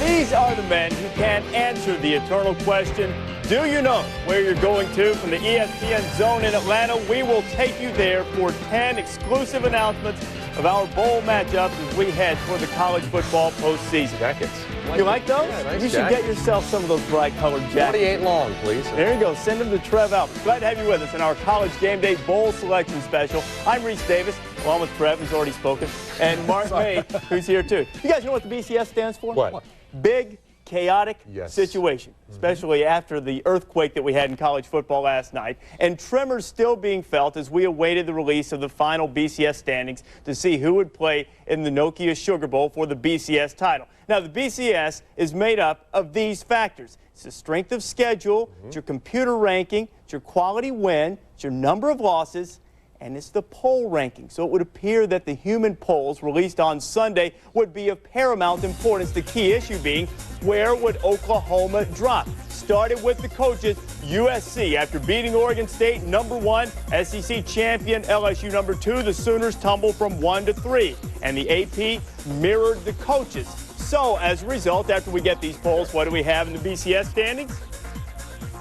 These are the men who can answer the eternal question, do you know where you're going to? From the ESPN Zone in Atlanta, we will take you there for 10 exclusive announcements of our bowl matchups as we head toward the college football postseason. Jackets. You like those? Yeah, nice you should get yourself some of those bright-colored jackets. 48 long, please. There you go. Send them to Trev Alberts. Glad to have you with us in our College Game Day Bowl Selection Special. I'm Rece Davis, along with Trev, who's already spoken, and Mark May, who's here too. You guys know what the BCS stands for? What? Big, chaotic Yes. situation, especially after the earthquake that we had in college football last night, and tremors still being felt as we awaited the release of the final BCS standings to see who would play in the Nokia Sugar Bowl for the BCS title. Now, the BCS is made up of these factors. It's the strength of schedule, it's your computer ranking, it's your quality win, it's your number of losses, and it's the poll ranking. So it would appear that the human polls released on Sunday would be of paramount importance, the key issue being where would Oklahoma drop. Started with the coaches, USC, after beating Oregon State #1, SEC champion LSU #2, the Sooners tumbled from 1 to 3, and the AP mirrored the coaches. So as a result, after we get these polls, what do we have in the BCS standings?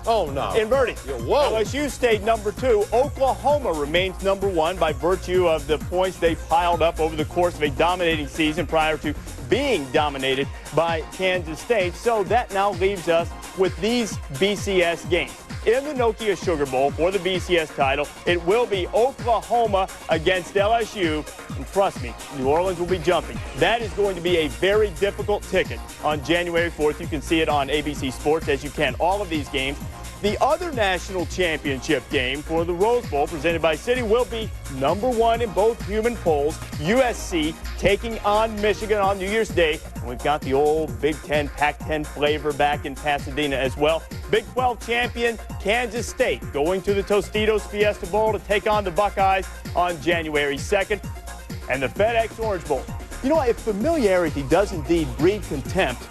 Oh, no. Inverting. Whoa. LSU stayed #2. Oklahoma remains #1 by virtue of the points they piled up over the course of a dominating season prior to being dominated by Kansas State. So that now leaves us with these BCS games. In the Nokia Sugar Bowl for the BCS title, it will be Oklahoma against LSU. And trust me, New Orleans will be jumping. That is going to be a very difficult ticket on January 4th. You can see it on ABC Sports, as you can all of these games. The other national championship game for the Rose Bowl presented by Citi will be #1 in both human polls, USC taking on Michigan on New Year's Day. And we've got the old Big Ten, Pac-10 flavor back in Pasadena as well. Big 12 champion Kansas State going to the Tostitos Fiesta Bowl to take on the Buckeyes on January 2nd. And the FedEx Orange Bowl. You know, if familiarity does indeed breed contempt,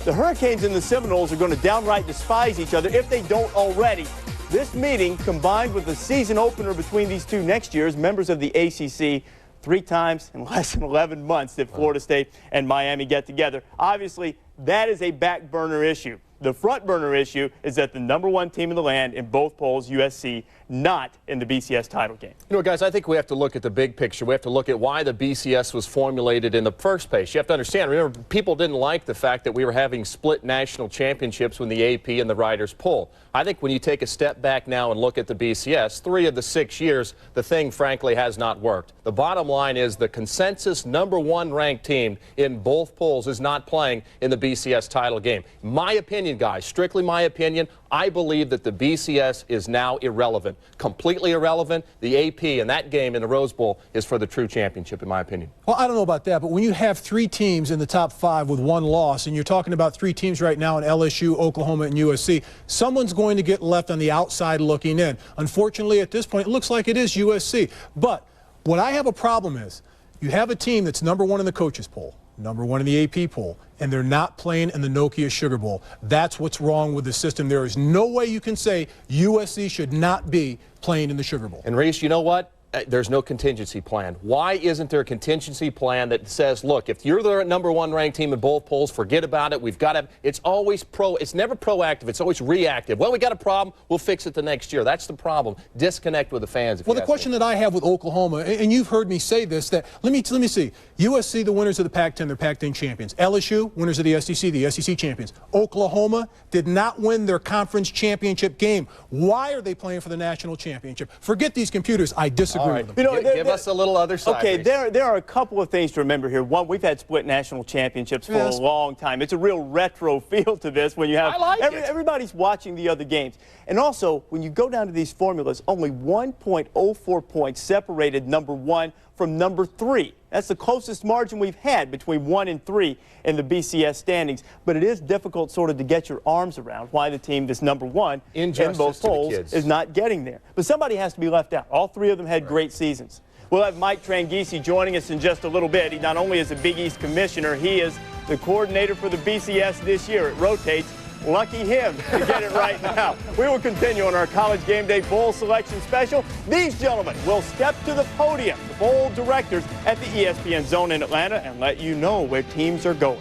the Hurricanes and the Seminoles are going to downright despise each other if they don't already. This meeting, combined with the season opener between these two next year as members of the ACC, 3 times in less than 11 months that Florida State and Miami get together. Obviously, that is a back burner issue. The front burner issue is that the #1 team in the land in both polls, USC, not in the BCS title game. You know, guys, I think we have to look at the big picture. We have to look at why the BCS was formulated in the first place. You have to understand, remember, people didn't like the fact that we were having split national championships when the AP and the Riders poll. I think when you take a step back now and look at the BCS, 3 of the 6 years, the thing, frankly, has not worked. The bottom line is the consensus #1 ranked team in both polls is not playing in the BCS title game. My opinion, guys, strictly my opinion, I believe that the BCS is now irrelevant, completely irrelevant. The AP and that game in the Rose Bowl is for the true championship, in my opinion. Well, I don't know about that, but when you have 3 teams in the top 5 with 1 loss, and you're talking about 3 teams right now in LSU, Oklahoma, and USC, someone's going to get left on the outside looking in. Unfortunately, at this point, it looks like it is USC. But what I have a problem is you have a team that's #1 in the coaches poll, #1 in the AP poll, and they're not playing in the Nokia Sugar Bowl. That's what's wrong with the system. There is no way you can say USC should not be playing in the Sugar Bowl. And Rece, you know what? There's no contingency plan. Why isn't there a contingency plan that says, look, if you're the #1 ranked team in both polls, forget about it. We've got to, it's always it's never proactive. It's always reactive. Well, we got a problem. We'll fix it the next year. That's the problem. Disconnect with the fans. Well, the question that I have with Oklahoma, and you've heard me say this, that let me see. USC, the winners of the Pac-10, they're Pac-10 champions. LSU, winners of the SEC champions. Oklahoma did not win their conference championship game. Why are they playing for the national championship? Forget these computers. I disagree with them. You know, give us a little other side. Okay, there are a couple of things to remember here. One, we've had split national championships for a long time. It's a real retro feel to this when you have everybody's watching the other games. And also, when you go down to these formulas, only 1.04 points separated #1 from #3. That's the closest margin we've had between 1 and 3 in the BCS standings. But it is difficult sort of to get your arms around why the team that's #1 in both polls is not getting there. But somebody has to be left out. All 3 of them had great seasons. We'll have Mike Tranghese joining us in just a little bit. He not only is a Big East commissioner, he is the coordinator for the BCS this year. It rotates. Lucky him to get it right now. We will continue on our College Game Day Bowl Selection Special. These gentlemen will step to the podium, the bowl directors at the ESPN Zone in Atlanta, and let you know where teams are going.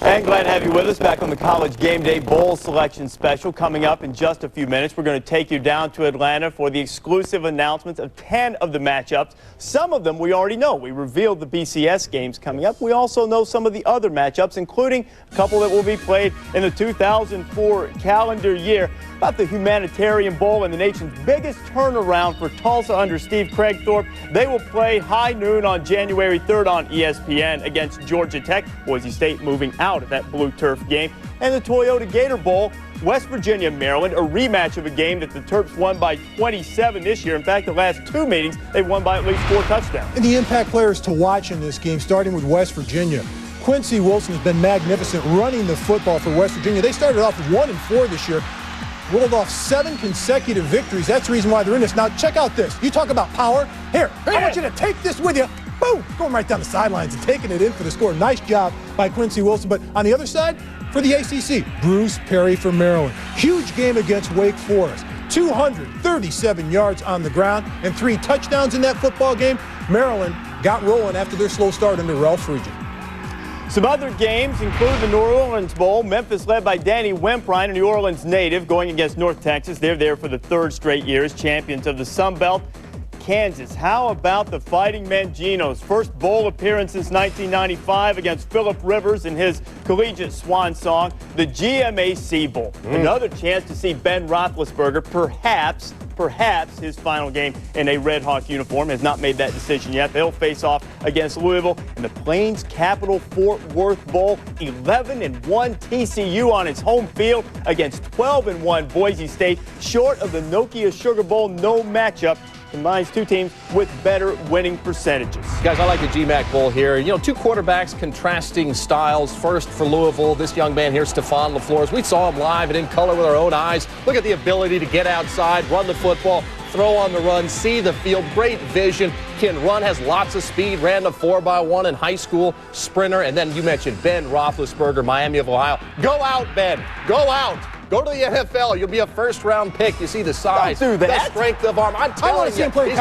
And glad to have you with us back on the College Game Day Bowl Selection Special. Coming up in just a few minutes, we're going to take you down to Atlanta for the exclusive announcements of 10 of the matchups. Some of them we already know. We revealed the BCS games coming up. We also know some of the other matchups, including a couple that will be played in the 2004 calendar year. About the Humanitarian Bowl and the nation's biggest turnaround for Tulsa under Steve Craigthorpe. They will play high noon on January 3rd on ESPN against Georgia Tech. Boise State moving out of that blue turf game. And the Toyota Gator Bowl, West Virginia, Maryland, a rematch of a game that the Terps won by 27 this year. In fact, the last two meetings, they won by at least 4 touchdowns. And the impact players to watch in this game, starting with West Virginia. Quincy Wilson has been magnificent running the football for West Virginia. They started off 1-4 this year. Rolled off 7 consecutive victories. That's the reason why they're in this. Now, check out this. You talk about power. Here, I want you to take this with you. Boom! Going right down the sidelines and taking it in for the score. Nice job by Quincy Wilson. But on the other side, for the ACC, Bruce Perry for Maryland. Huge game against Wake Forest. 237 yards on the ground and 3 touchdowns in that football game. Maryland got rolling after their slow start under Ralph Friedgen. Some other games include the New Orleans Bowl. Memphis led by Danny Wimprine, a New Orleans native, going against North Texas. They're there for the 3rd straight year as champions of the Sun Belt. Kansas, how about the Fighting Manginos? First bowl appearance since 1995 against Phillip Rivers in his collegiate swan song, the GMAC Bowl. Another chance to see Ben Roethlisberger, perhaps his final game in a Red Hawk uniform. Has not made that decision yet. They'll face off against Louisville in the Plains Capital Fort Worth Bowl. 11-1 TCU on its home field against 12-1 Boise State. Short of the Nokia Sugar Bowl, no matchup combines two teams with better winning percentages. Guys, I like the GMAC Bowl here. You know, 2 quarterbacks contrasting styles. First for Louisville, this young man here, Stephon LaFleur. We saw him live and in color with our own eyes. Look at the ability to get outside, run the football, throw on the run, see the field, great vision, can run, has lots of speed, ran the 4x1 in high school, sprinter. And then you mentioned Ben Roethlisberger, Miami of Ohio. Go out, Ben. Go out. Go to the NFL. You'll be a first-round pick. You see the size, the strength of arm. I'm telling you, he's a terrific.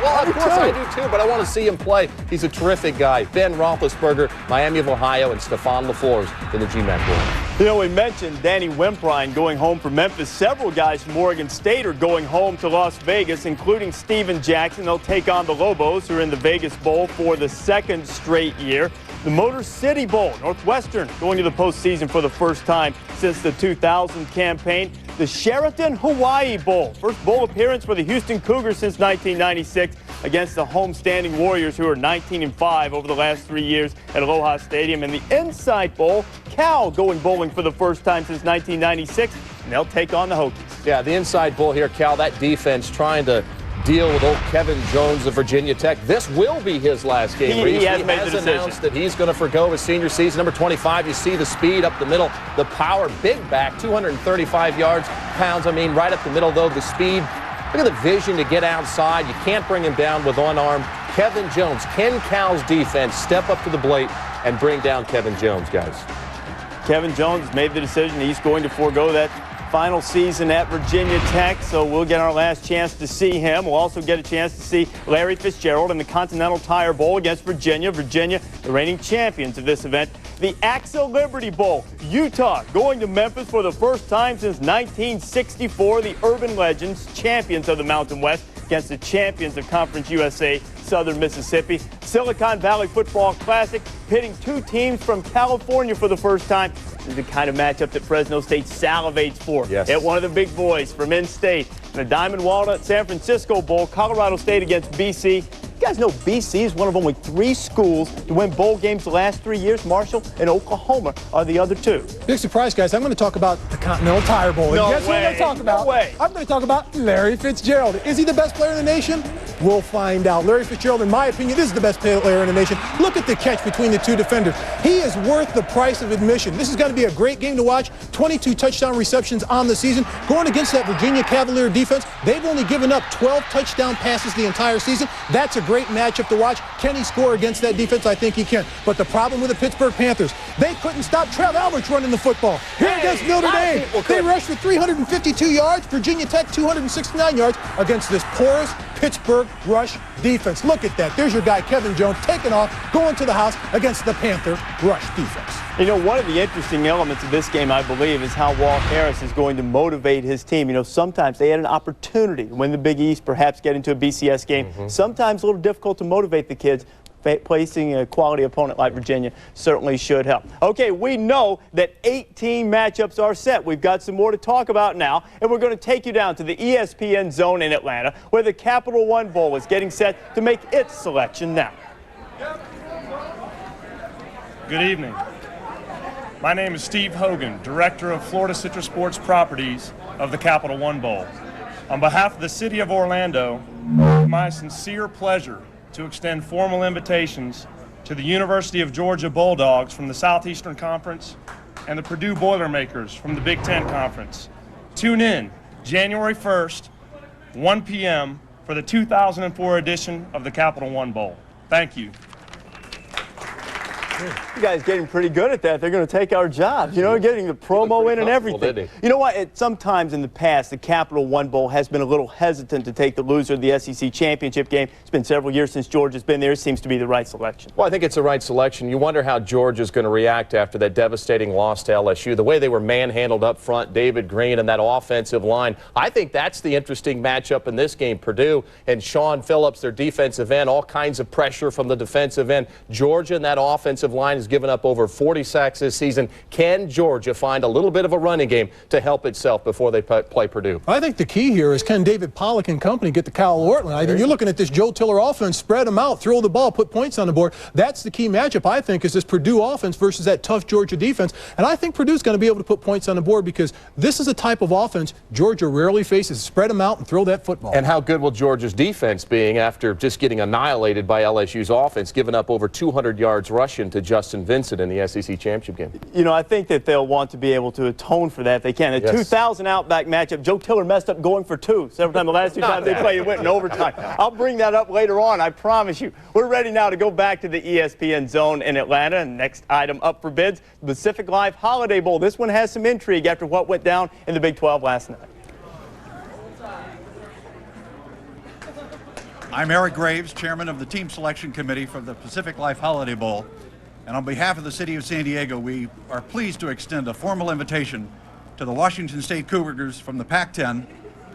Well, of course I do too, but I want to see him play. He's a terrific guy. Ben Roethlisberger, Miami of Ohio, and Stephon LaFleur in the GMAC Bowl. You know, we mentioned Danny Wimprine going home for Memphis. Several guys from Oregon State are going home to Las Vegas, including Steven Jackson. They'll take on the Lobos, who are in the Vegas Bowl for the 2nd straight year. The Motor City Bowl, Northwestern going to the postseason for the first time since the 2000 campaign. The Sheraton Hawaii Bowl, first bowl appearance for the Houston Cougars since 1996 against the homestanding Warriors, who are 19-5 over the last 3 years at Aloha Stadium. And the Insight Bowl, Cal going bowling for the first time since 1996, and they'll take on the Hokies. Yeah, the Insight Bowl here, Cal, that defense trying to deal with old Kevin Jones of Virginia Tech. This will be his last game. He has made the decision. Announced that he's going to forgo his senior season. Number 25, you see the speed up the middle, the power, big back, 235 pounds. I mean, right up the middle, though, the speed. Look at the vision to get outside. You can't bring him down with one arm. Kevin Jones, Ken Cal's defense, step up to the plate and bring down Kevin Jones, guys. Kevin Jones made the decision. He's going to forego that final season at Virginia Tech, so we'll get our last chance to see him. We'll also get a chance to see Larry Fitzgerald in the Continental Tire Bowl against Virginia. Virginia, the reigning champions of this event. The AXA Liberty Bowl, Utah going to Memphis for the first time since 1964. The Urban Legends, champions of the Mountain West, against the champions of Conference USA, Southern Mississippi. Silicon Valley Football Classic, pitting 2 teams from California for the first time. This is the kind of matchup that Fresno State salivates for. Yes. At one of the big boys from in-state. The Diamond Walnut San Francisco Bowl, Colorado State against BC. You guys know BC is one of only 3 schools to win bowl games the last 3 years. Marshall and Oklahoma are the other 2. Big surprise, guys. I'm going to talk about the Continental Tire Bowl. No and guess way. what I'm going to talk about? No way. I'm going to talk about Larry Fitzgerald. Is he the best player in the nation? We'll find out. Larry Fitzgerald, in my opinion, is the best player in the nation. Look at the catch between the 2 defenders. He is worth the price of admission. This is going to be a great game to watch. 22 touchdown receptions on the season. Going against that Virginia Cavalier defense, they've only given up 12 touchdown passes the entire season. That's a great matchup to watch. Can he score against that defense? I think he can. But the problem with the Pittsburgh Panthers, they couldn't stop Trev Alberts running the football. Here against Notre Dame, they rushed for 352 yards. Virginia Tech, 269 yards against this porous Pittsburgh rush defense. Look at that. There's your guy, Kevin Jones, taking off, going to the house against the Panther rush defense. You know, one of the interesting elements of this game, I believe, is how Walt Harris is going to motivate his team. You know, sometimes they had an opportunity to win the Big East, perhaps get into a BCS game. Sometimes a little difficult to motivate the kids. Placing a quality opponent like Virginia certainly should help. Okay, we know that 18 matchups are set. We've got some more to talk about now, and we're going to take you down to the ESPN zone in Atlanta, where the Capital One Bowl is getting set to make its selection now. Good evening. My name is Steve Hogan, Director of Florida Citrus Sports Properties of the Capital One Bowl. On behalf of the City of Orlando, it's my sincere pleasure to extend formal invitations to the University of Georgia Bulldogs from the Southeastern Conference and the Purdue Boilermakers from the Big Ten Conference. Tune in January 1st, 1 p.m. for the 2004 edition of the Capital One Bowl. Thank you. You guys getting pretty good at that. They're going to take our jobs, you know, getting the promo in and everything. You know what? Sometimes in the past, the Capital One Bowl has been a little hesitant to take the loser of the SEC Championship game. It's been several years since Georgia's been there. It seems to be the right selection. Well, I think it's the right selection. You wonder how Georgia's going to react after that devastating loss to LSU. The way they were manhandled up front, David Green and that offensive line. I think that's the interesting matchup in this game. Purdue and Sean Phillips, their defensive end, all kinds of pressure from the defensive end. Georgia and that offensive line has given up over 40 sacks this season. Can Georgia find a little bit of a running game to help itself before they play Purdue? I think the key here is can David Pollock and company get to Kyle Ortland? I think you're looking at this Joe Tiller offense, spread them out, throw the ball, put points on the board. That's the key matchup, I think, is this Purdue offense versus that tough Georgia defense. And I think Purdue's going to be able to put points on the board because this is a type of offense Georgia rarely faces. Spread them out and throw that football. And how good will Georgia's defense be after just getting annihilated by LSU's offense, giving up over 200 yards rushing to Justin Vincent in the SEC Championship game? You know, I think that they'll want to be able to atone for that if they can. The 2000 Outback matchup, Joe Tiller messed up going for two several times. The last two times they played, it went in overtime. I'll bring that up later on, I promise you. We're ready now to go back to the ESPN zone in Atlanta. And next item up for bids, the Pacific Live Holiday Bowl. This one has some intrigue after what went down in the Big 12 last night. I'm Eric Graves, chairman of the team selection committee for the Pacific Life Holiday Bowl. And on behalf of the city of San Diego, we are pleased to extend a formal invitation to the Washington State Cougars from the Pac-10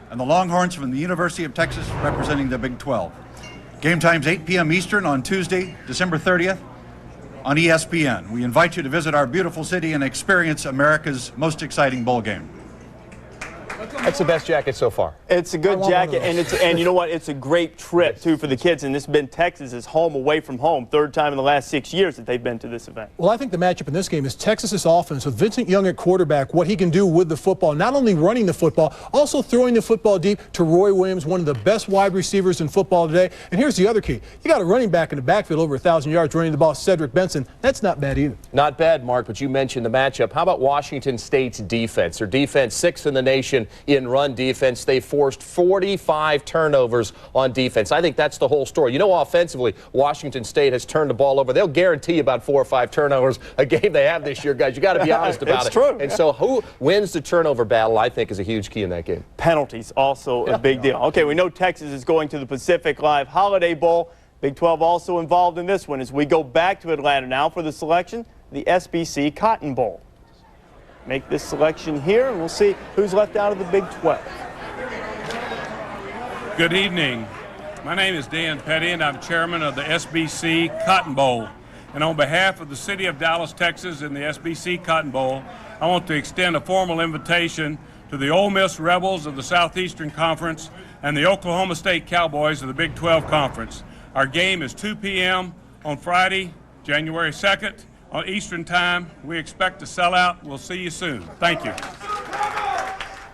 and the Longhorns from the University of Texas representing the Big 12. Game time's 8 p.m. Eastern on Tuesday, December 30th on ESPN. We invite you to visit our beautiful city and experience America's most exciting bowl game. That's the best jacket so far. It's a good jacket, and you know what? It's a great trip, too, for the kids. And this has been Texas's home away from home, third time in the last 6 years that they've been to this event. Well, I think the matchup in this game is Texas's offense with Vincent Young at quarterback, what he can do with the football, not only running the football, also throwing the football deep to Roy Williams, one of the best wide receivers in football today. And here's the other key. You got a running back in the backfield over 1,000 yards running the ball, Cedric Benson. That's not bad either. Not bad, Mark, but you mentioned the matchup. How about Washington State's defense? Their defense, sixth in the nation in run defense. They forced 45 turnovers on defense. I think that's the whole story. You know, offensively, Washington State has turned the ball over. They'll guarantee about 4 or 5 turnovers a game they have this year, guys. You got to be honest about it. It's true. And so who wins the turnover battle, I think, is a huge key in that game. Penalties, also a big deal. Okay, we know Texas is going to the Pacific Live Holiday Bowl. Big 12 also involved in this one as we go back to Atlanta now for the selection, the SBC Cotton Bowl. Make this selection here, and we'll see who's left out of the Big 12. Good evening. My name is Dan Petty, and I'm chairman of the SBC Cotton Bowl. And on behalf of the city of Dallas, Texas, and the SBC Cotton Bowl, I want to extend a formal invitation to the Ole Miss Rebels of the Southeastern Conference and the Oklahoma State Cowboys of the Big 12 Conference. Our game is 2 p.m. on Friday, January 2nd, on Eastern Time. We expect to sell out. We'll see you soon. Thank you.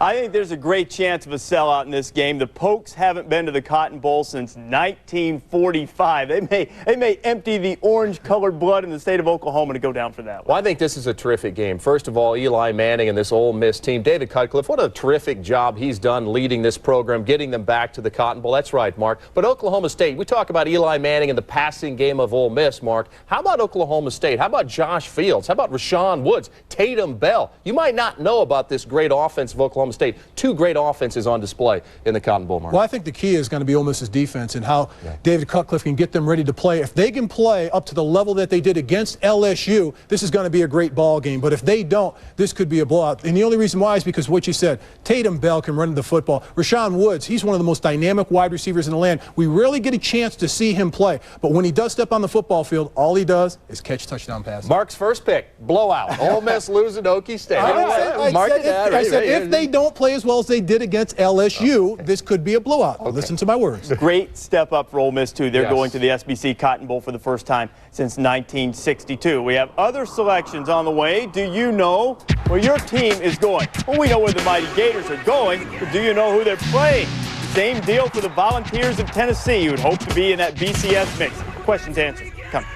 I think there's a great chance of a sellout in this game. The Pokes haven't been to the Cotton Bowl since 1945. They may empty the orange-colored blood in the state of Oklahoma to go down for that one. Well, I think this is a terrific game. First of all, Eli Manning and this Ole Miss team. David Cutcliffe, what a terrific job he's done leading this program, getting them back to the Cotton Bowl. That's right, Mark. But Oklahoma State, we talk about Eli Manning and the passing game of Ole Miss, Mark. How about Oklahoma State? How about Josh Fields? How about Rashawn Woods, Tatum Bell? You might not know about this great offense of Oklahoma Oklahoma State. Two great offenses on display in the Cotton Bowl, Mark. Well, I think the key is going to be Ole Miss's defense and how David Cutcliffe can get them ready to play. If they can play up to the level that they did against LSU, this is going to be a great ball game. But if they don't, this could be a blowout. And the only reason why is because what you said. Tatum Bell can run the football. Rashawn Woods, he's one of the most dynamic wide receivers in the land. We rarely get a chance to see him play. But when he does step on the football field, all he does is catch touchdown passes. Mark's first pick, blowout. Ole Miss losing to Okie State. I said if they don't play as well as they did against LSU, this could be a blowout. Listen to my words. Great step up for Ole Miss, too. They're going to the SBC Cotton Bowl for the first time since 1962. We have other selections on the way. Do you know where your team is going? Well, we know where the Mighty Gators are going, but do you know who they're playing? Same deal for the Volunteers of Tennessee, who would hope to be in that BCS mix. Questions, answers, coming.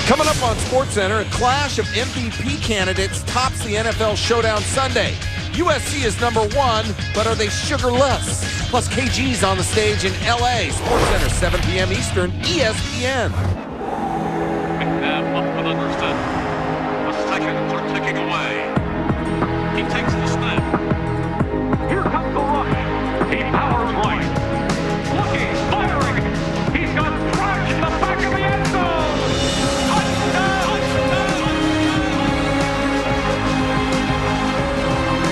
Coming up on SportsCenter, a clash of MVP candidates tops the NFL Showdown Sunday. USC is #1, but are they sugarless? Plus, KG's on the stage in LA. SportsCenter, 7 p.m. Eastern, ESPN. McNabb up with Understood. The seconds are ticking away. He takes the snap. Here comes the rush. He powers right. Looking, firing. He's got trash in the back of the end zone. Touchdown!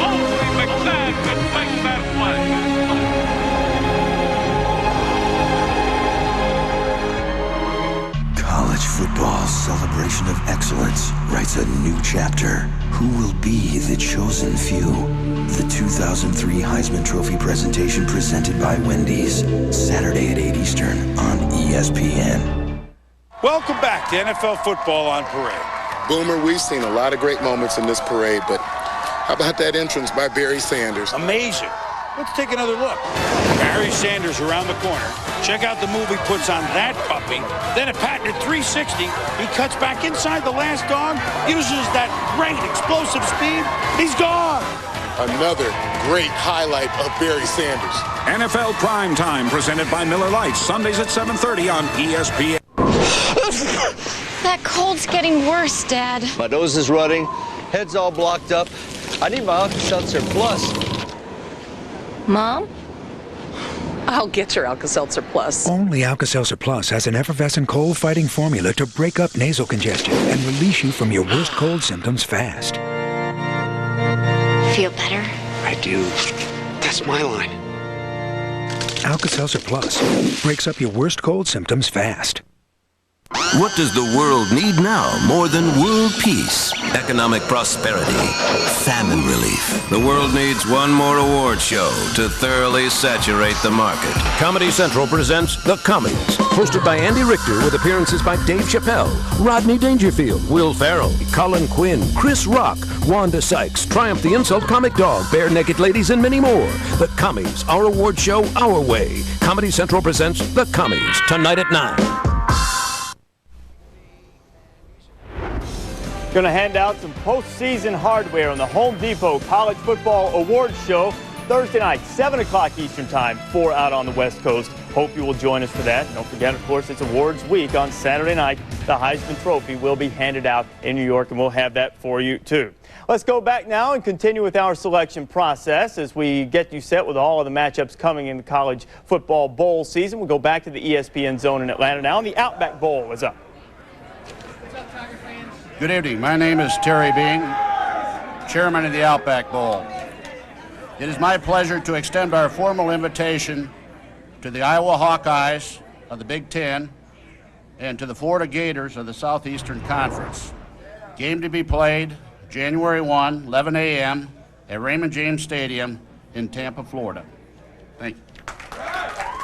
Only McNabb could make that play. College football's celebration of excellence writes a new chapter. Who will be the chosen few? The 2003 Heisman Trophy presentation presented by Wendy's. Saturday at 8 Eastern on ESPN. Welcome back to NFL football on Parade. Boomer, we've seen a lot of great moments in this parade, but how about that entrance by Barry Sanders? Amazing. Let's take another look. Barry Sanders around the corner. Check out the move he puts on that puppy. Then a patented 360. He cuts back inside the last dog, uses that great explosive speed. He's gone. Another great highlight of Barry Sanders. NFL Prime Time presented by Miller Lite. Sundays at 7:30 on ESPN. That cold's getting worse, Dad. My nose is running. Head's all blocked up. I need my Alka-Seltzer Plus. Mom? I'll get your Alka-Seltzer Plus. Only Alka-Seltzer Plus has an effervescent cold-fighting formula to break up nasal congestion and release you from your worst cold symptoms fast. Feel better? I do. That's my line. Alka-Seltzer Plus breaks up your worst cold symptoms fast. What does the world need now more than world peace, economic prosperity, famine relief? The world needs one more award show to thoroughly saturate the market. Comedy Central presents The Commies, hosted by Andy Richter with appearances by Dave Chappelle, Rodney Dangerfield, Will Ferrell, Colin Quinn, Chris Rock, Wanda Sykes, Triumph the Insult Comic Dog, Bare Naked Ladies, and many more. The Commies, our award show, our way. Comedy Central presents The Commies, tonight at 9. Going to hand out some postseason hardware on the Home Depot College Football Awards Show Thursday night, 7 o'clock Eastern Time, 4 out on the West Coast. Hope you will join us for that. Don't forget, of course, it's awards week on Saturday night. The Heisman Trophy will be handed out in New York, and we'll have that for you, too. Let's go back now and continue with our selection process as we get you set with all of the matchups coming in the college football bowl season. We'll go back to the ESPN zone in Atlanta now, and the Outback Bowl is up. Good evening. My name is Terry Bean, chairman of the Outback Bowl. It is my pleasure to extend our formal invitation to the Iowa Hawkeyes of the Big Ten and to the Florida Gators of the Southeastern Conference. Game to be played January 1, 11 a.m. at Raymond James Stadium in Tampa, Florida. Thank you.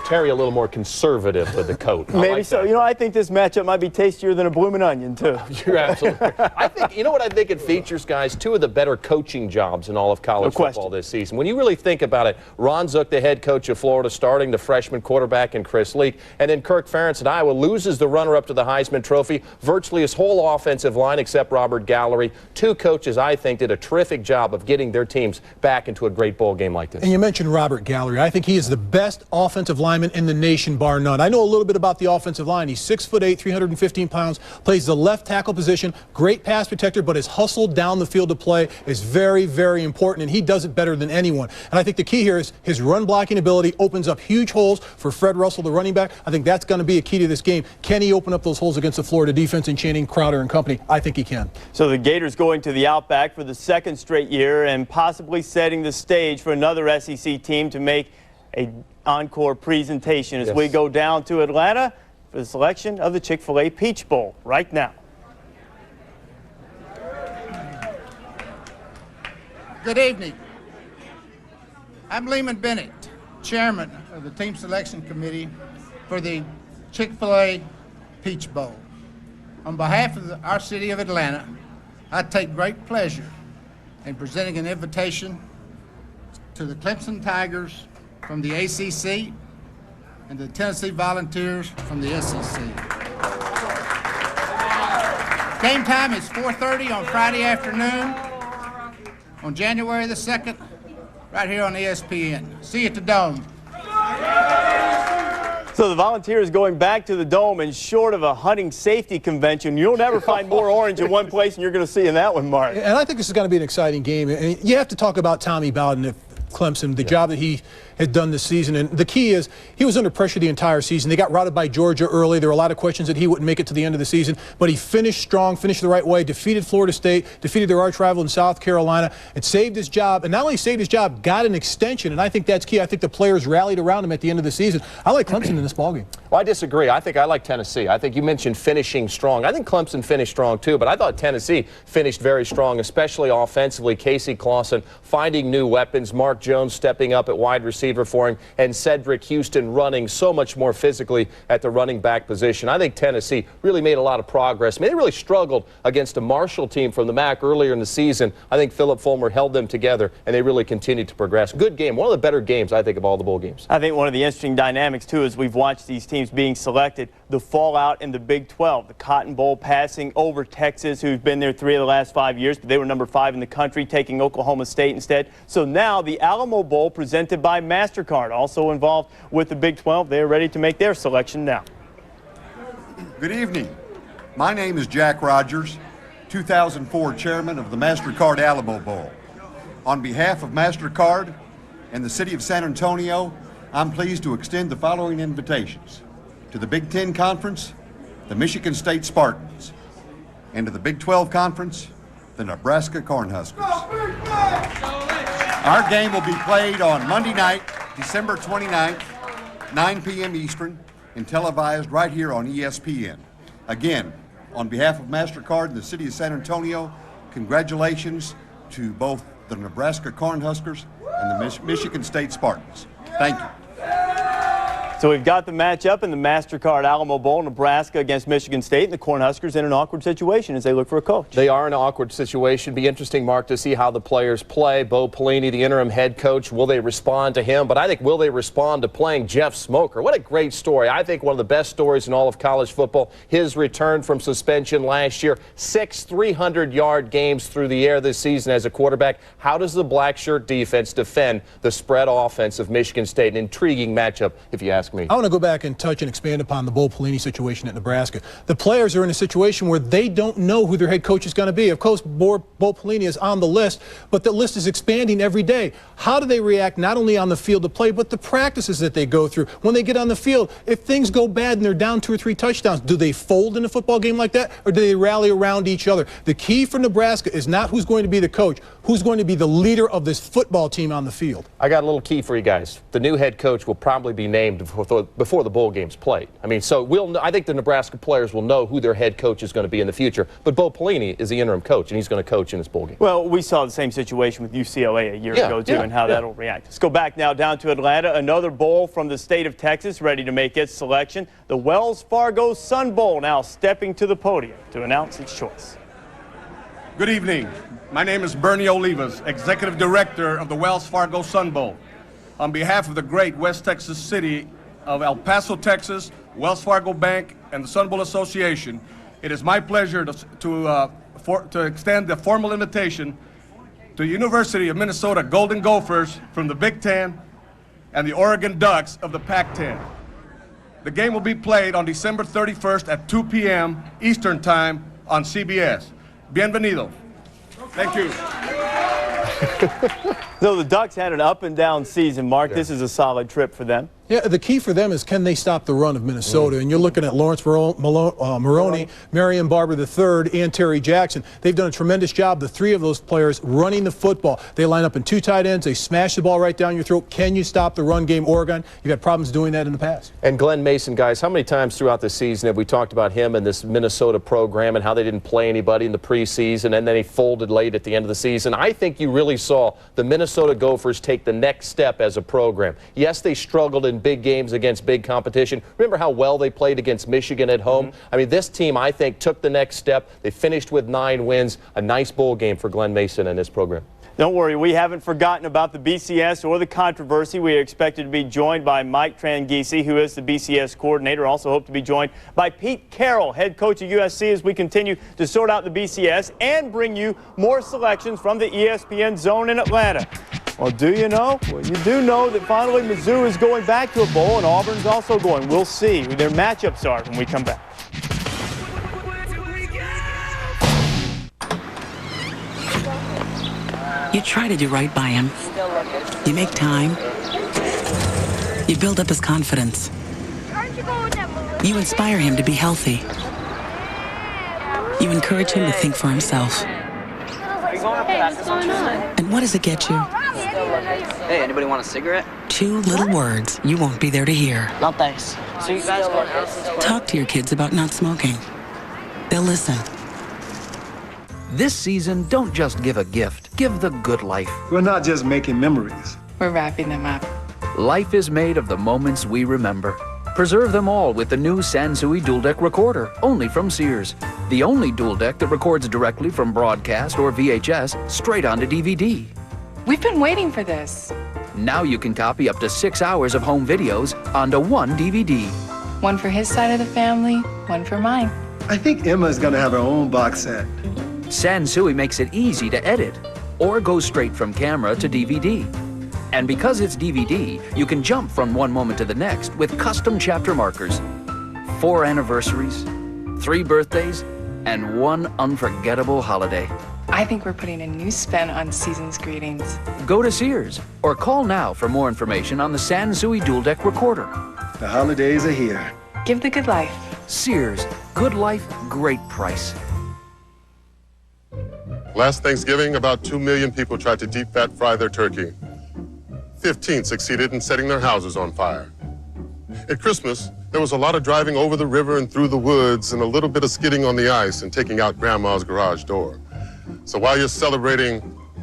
Terry a little more conservative with the coat. Maybe like so. That. You know, I think this matchup might be tastier than a blooming onion, too. You're absolutely right. I think, you know what I think it features, guys? Two of the better coaching jobs in all of college football this season. When you really think about it, Ron Zook, the head coach of Florida, starting the freshman quarterback in Chris Leak, and then Kirk Ferentz at Iowa loses the runner-up to the Heisman Trophy, virtually his whole offensive line except Robert Gallery. Two coaches, I think, did a terrific job of getting their teams back into a great bowl game like this. And you mentioned Robert Gallery. I think he is the best offensive line lineman in the nation, bar none. I know a little bit about the offensive line. He's 6'8", 315 pounds, plays the left tackle position, great pass protector, but his hustle down the field to play is very, very important, and he does it better than anyone. And I think the key here is his run blocking ability opens up huge holes for Fred Russell, the running back. I think that's going to be a key to this game. Can he open up those holes against the Florida defense and Channing Crowder and company? I think he can. So the Gators going to the Outback for the second straight year and possibly setting the stage for another SEC team to make an encore presentation as we go down to Atlanta for the selection of the Chick-fil-A Peach Bowl right now. Good evening. I'm Lehman Bennett, chairman of the team selection committee for the Chick-fil-A Peach Bowl. On behalf of our city of Atlanta, I take great pleasure in presenting an invitation to the Clemson Tigers from the ACC and the Tennessee Volunteers from the SEC. Game time is 4:30 on Friday afternoon on January the 2nd, right here on ESPN. See you at the Dome. So the Volunteers going back to the Dome, and short of a hunting safety convention, you'll never find more orange in one place than you're going to see in that one, Mark. And I think this is going to be an exciting game. And you have to talk about Tommy Bowden at Clemson, the job that he had done this season. And the key is he was under pressure the entire season. They got routed by Georgia early. There were a lot of questions that he wouldn't make it to the end of the season. But he finished strong, finished the right way, defeated Florida State, defeated their arch rival in South Carolina, and saved his job. And not only saved his job, got an extension. And I think that's key. I think the players rallied around him at the end of the season. I like Clemson in this ballgame. Well, I disagree. I think I like Tennessee. I think you mentioned finishing strong. I think Clemson finished strong too, but I thought Tennessee finished very strong, especially offensively. Casey Clausen finding new weapons, Mark Jones stepping up at wide receiver for him, and Cedric Houston running so much more physically at the running back position. I think Tennessee really made a lot of progress. I mean, they really struggled against a Marshall team from the MAC earlier in the season. I think Philip Fulmer held them together, and they really continued to progress. Good game. One of the better games, I think, of all the bowl games. I think one of the interesting dynamics, too, as we've watched these teams being selected, the fallout in the Big 12. The Cotton Bowl passing over Texas, who's been there 3 of the last 5 years, but they were number 5 in the country, taking Oklahoma State instead. So now the Alamo Bowl presented by MasterCard, also involved with the Big 12. They're ready to make their selection now. Good evening. My name is Jack Rogers, 2004 chairman of the MasterCard Alamo Bowl. On behalf of MasterCard and the city of San Antonio, I'm pleased to extend the following invitations: to the Big 10 Conference, the Michigan State Spartans, and to the Big 12 Conference, the Nebraska Cornhuskers. Our game will be played on Monday night, December 29th, 9 p.m. Eastern, and televised right here on ESPN. Again, on behalf of MasterCard and the city of San Antonio, congratulations to both the Nebraska Cornhuskers and the Michigan State Spartans. Thank you. So we've got the matchup in the MasterCard Alamo Bowl, Nebraska against Michigan State, and the Cornhuskers in an awkward situation as they look for a coach. They are in an awkward situation. Be interesting, Mark, to see how the players play. Bo Pelini, the interim head coach, will they respond to him? But I think, will they respond to playing Jeff Smoker? What a great story. I think one of the best stories in all of college football. His return from suspension last year. 6 300-yard games through the air this season as a quarterback. How does the black shirt defense defend the spread offense of Michigan State? An intriguing matchup, if you ask me. I want to go back and touch and expand upon the Bo Pelini situation at Nebraska. The players are in a situation where they don't know who their head coach is going to be. Of course, Bo Pelini is on the list, but the list is expanding every day. How do they react not only on the field of play, but the practices that they go through? When they get on the field, if things go bad and they're down 2 or 3 touchdowns, do they fold in a football game like that, or do they rally around each other? The key for Nebraska is not who's going to be the coach, who's going to be the leader of this football team on the field. I got a little key for you guys. The new head coach will probably be named before the bowl game's played. I mean, so I think the Nebraska players will know who their head coach is going to be in the future. But Bo Pelini is the interim coach, and he's going to coach in this bowl game. Well, we saw the same situation with UCLA a year ago, too, and how that'll react. Let's go back now down to Atlanta. Another bowl from the state of Texas ready to make its selection. The Wells Fargo Sun Bowl now stepping to the podium to announce its choice. Good evening. My name is Bernie Olivas, Executive Director of the Wells Fargo Sun Bowl. On behalf of the great West Texas city of El Paso, Texas, Wells Fargo Bank, and the Sun Bowl Association, it is my pleasure to extend the formal invitation to University of Minnesota Golden Gophers from the Big 10 and the Oregon Ducks of the Pac-10. The game will be played on December 31st at 2 p.m. Eastern Time on CBS. Bienvenido. Thank you. So the Ducks had an up and down season, Mark. This is a solid trip for them. Yeah, the key for them is can they stop the run of Minnesota? And you're looking at Lawrence Maroney, Marion Barber III, and Terry Jackson. They've done a tremendous job, the three of those players, running the football. They line up in two tight ends. They smash the ball right down your throat. Can you stop the run game, Oregon? You've had problems doing that in the past. And Glenn Mason, guys, how many times throughout the season have we talked about him and this Minnesota program and how they didn't play anybody in the preseason and then they folded late at the end of the season? I think you really saw the Minnesota Gophers take the next step as a program. Yes, they struggled in big games against big competition. Remember how well they played against Michigan at home? I mean, this team, I think, took the next step. They finished with 9 wins. A nice bowl game for Glenn Mason and his program. Don't worry, we haven't forgotten about the BCS or the controversy. We are expected to be joined by Mike Tranghese, who is the BCS coordinator. Also hope to be joined by Pete Carroll, head coach of USC, as we continue to sort out the BCS and bring you more selections from the ESPN zone in Atlanta. Well, do you know? Well, you do know that finally Mizzou is going back to a bowl and Auburn's also going. We'll see who their matchups are when we come back. You try to do right by him. You make time. You build up his confidence. You inspire him to be healthy. You encourage him to think for himself. Hey, what's going on? And what does it get you? Hey, anybody want a cigarette? 2 little words you won't be there to hear. No thanks. So you guys going out? Talk to your kids about not smoking. They'll listen. This season, don't just give a gift. Give the good life. We're not just making memories. We're wrapping them up. Life is made of the moments we remember. Preserve them all with the new Sansui Dual Deck Recorder, only from Sears. The only dual deck that records directly from broadcast or VHS straight onto DVD. We've been waiting for this. Now you can copy up to 6 hours of home videos onto 1 DVD. One for his side of the family, one for mine. I think Emma's gonna have her own box set. Sansui makes it easy to edit or go straight from camera to DVD. And because it's DVD, you can jump from one moment to the next with custom chapter markers. 4 anniversaries, 3 birthdays, and 1 unforgettable holiday. I think we're putting a new spin on season's greetings. Go to Sears or call now for more information on the Sansui Dual Deck Recorder. The holidays are here. Give the good life. Sears, good life, great price. Last Thanksgiving, about 2 million people tried to deep fat fry their turkey. 15 succeeded in setting their houses on fire. At Christmas, there was a lot of driving over the river and through the woods and a little bit of skidding on the ice and taking out Grandma's garage door. So while you're celebrating,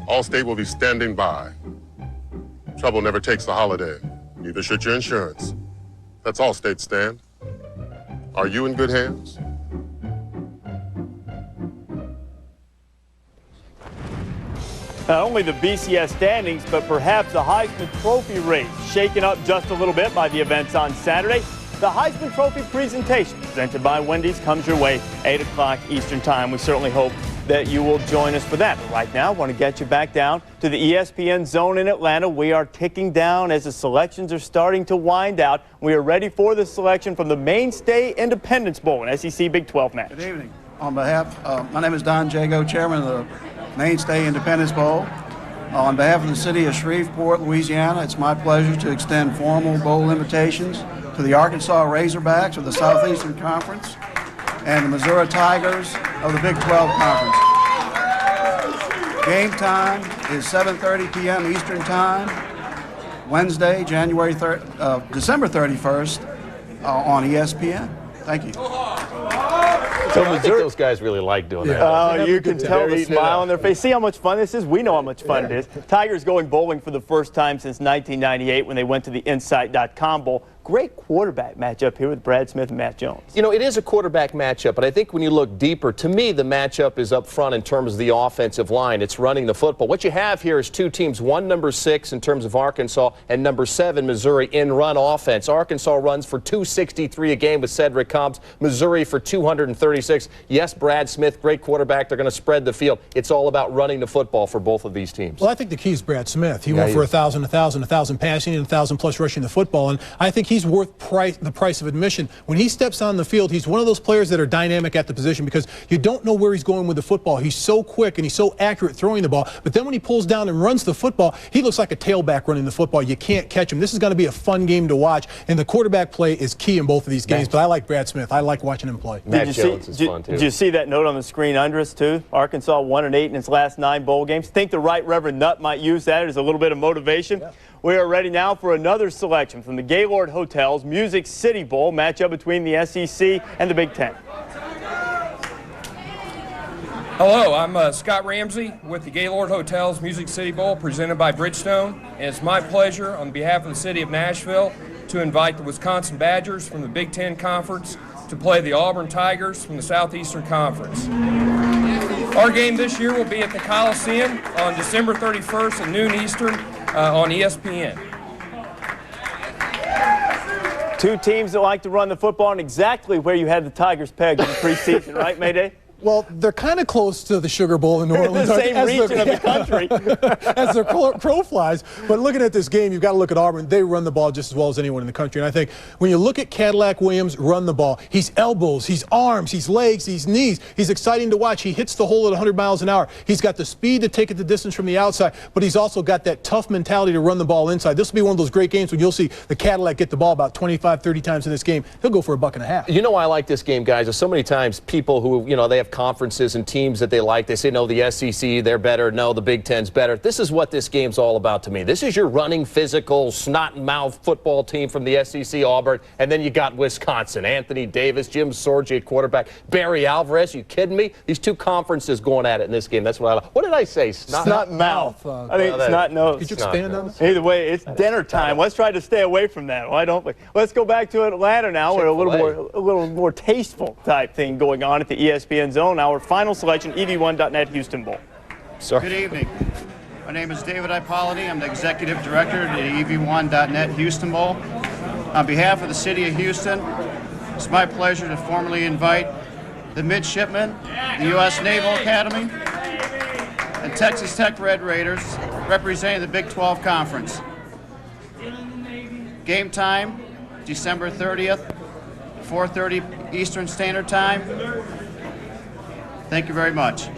Allstate will be standing by. Trouble never takes the holiday. Neither should your insurance. That's Allstate, Stan. Are you in good hands? Not only the BCS standings, but perhaps the Heisman Trophy race shaken up just a little bit by the events on Saturday. The Heisman Trophy presentation presented by Wendy's comes your way 8 o'clock Eastern Time. We certainly hope that you will join us for that. But right now, I want to get you back down to the ESPN zone in Atlanta. We are ticking down as the selections are starting to wind out. We are ready for the selection from the Mainstay Independence Bowl, an SEC Big 12 match. Good evening. On behalf, my name is Don Jago, chairman of the Mainstay Independence Bowl. On behalf of the city of Shreveport, Louisiana, it's my pleasure to extend formal bowl invitations to the Arkansas Razorbacks of the Southeastern Conference and the Missouri Tigers of the Big 12 Conference. Game time is 7:30 p.m. Eastern Time, Wednesday, December 31st on ESPN. Thank you. So I think those guys really like doing that. Oh, you can tell the smile on their face. See how much fun this is? We know how much fun it is. Tigers going bowling for the first time since 1998 when they went to the Insight.com Bowl. great quarterback matchup here with Brad Smith and Matt Jones. You know, it is a quarterback matchup, but I think when you look deeper, to me, the matchup is up front in terms of the offensive line. It's running the football. What you have here is two teams, one number 6 in terms of Arkansas and number 7, Missouri, in run offense. Arkansas runs for 263 a game with Cedric Combs, Missouri for 236. Yes, Brad Smith, great quarterback. They're going to spread the field. It's all about running the football for both of these teams. Well, I think the key is Brad Smith. He went for 1,000 passing and 1,000 plus rushing the football, and I think he's worth the price of admission. When he steps on the field, he's one of those players that are dynamic at the position because you don't know where he's going with the football. He's so quick and he's so accurate throwing the ball, but then when he pulls down and runs the football, he looks like a tailback running the football. You can't catch him. This is going to be a fun game to watch, and the quarterback play is key in both of these games, but I like Brad Smith. I like watching him play. Did you see that note on the screen under us, too? Arkansas 1-8 in its last 9 bowl games. Think the Right Reverend Nutt might use that as a little bit of motivation? Yeah. We are ready now for another selection from the Gaylord Hotel's Music City Bowl matchup between the SEC and the Big Ten. Hello, I'm Scott Ramsey with the Gaylord Hotel's Music City Bowl presented by Bridgestone. And it's my pleasure on behalf of the city of Nashville to invite the Wisconsin Badgers from the Big Ten Conference to play the Auburn Tigers from the Southeastern Conference. Our game this year will be at the Coliseum on December 31st at noon Eastern on ESPN. Two teams that like to run the football and exactly where you had the Tigers pegged in the preseason, right, Mayday? Well, they're kind of close to the Sugar Bowl in New Orleans. The same region of the country. As their crow flies. But looking at this game, you've got to look at Auburn. They run the ball just as well as anyone in the country. And I think when you look at Cadillac Williams run the ball, he's elbows, he's arms, he's legs, he's knees. He's exciting to watch. He hits the hole at 100 miles an hour. He's got the speed to take it the distance from the outside, but he's also got that tough mentality to run the ball inside. This will be one of those great games when you'll see the Cadillac get the ball about 25, 30 times in this game. He'll go for $1.50. You know why I like this game, guys? There's so many times people who, you know, they have conferences and teams that they like. They say, no, the SEC, they're better. No, the Big Ten's better. This is what this game's all about to me. This is your running, physical, snot-mouth football team from the SEC, Auburn, and then you got Wisconsin. Anthony Davis, Jim Sorgi at quarterback, Barry Alvarez. You kidding me? These two conferences going at it in this game. That's what I like. What did I say? Snot-mouth. I think snot-nose. Could you expand on this? Either way, it's dinner time. Let's try to stay away from that. Why don't we? Let's go back to Atlanta now. We're a little more tasteful type thing going on at the ESPN Zone. Our final selection, EV1.net Houston Bowl. Good evening. My name is David Ippoliti. I'm the Executive Director of the EV1.net Houston Bowl. On behalf of the City of Houston, it's my pleasure to formally invite the midshipmen, the U.S. Naval Academy, and Texas Tech Red Raiders representing the Big 12 Conference. Game time, December 30th, 4:30 Eastern Standard Time. Thank you very much.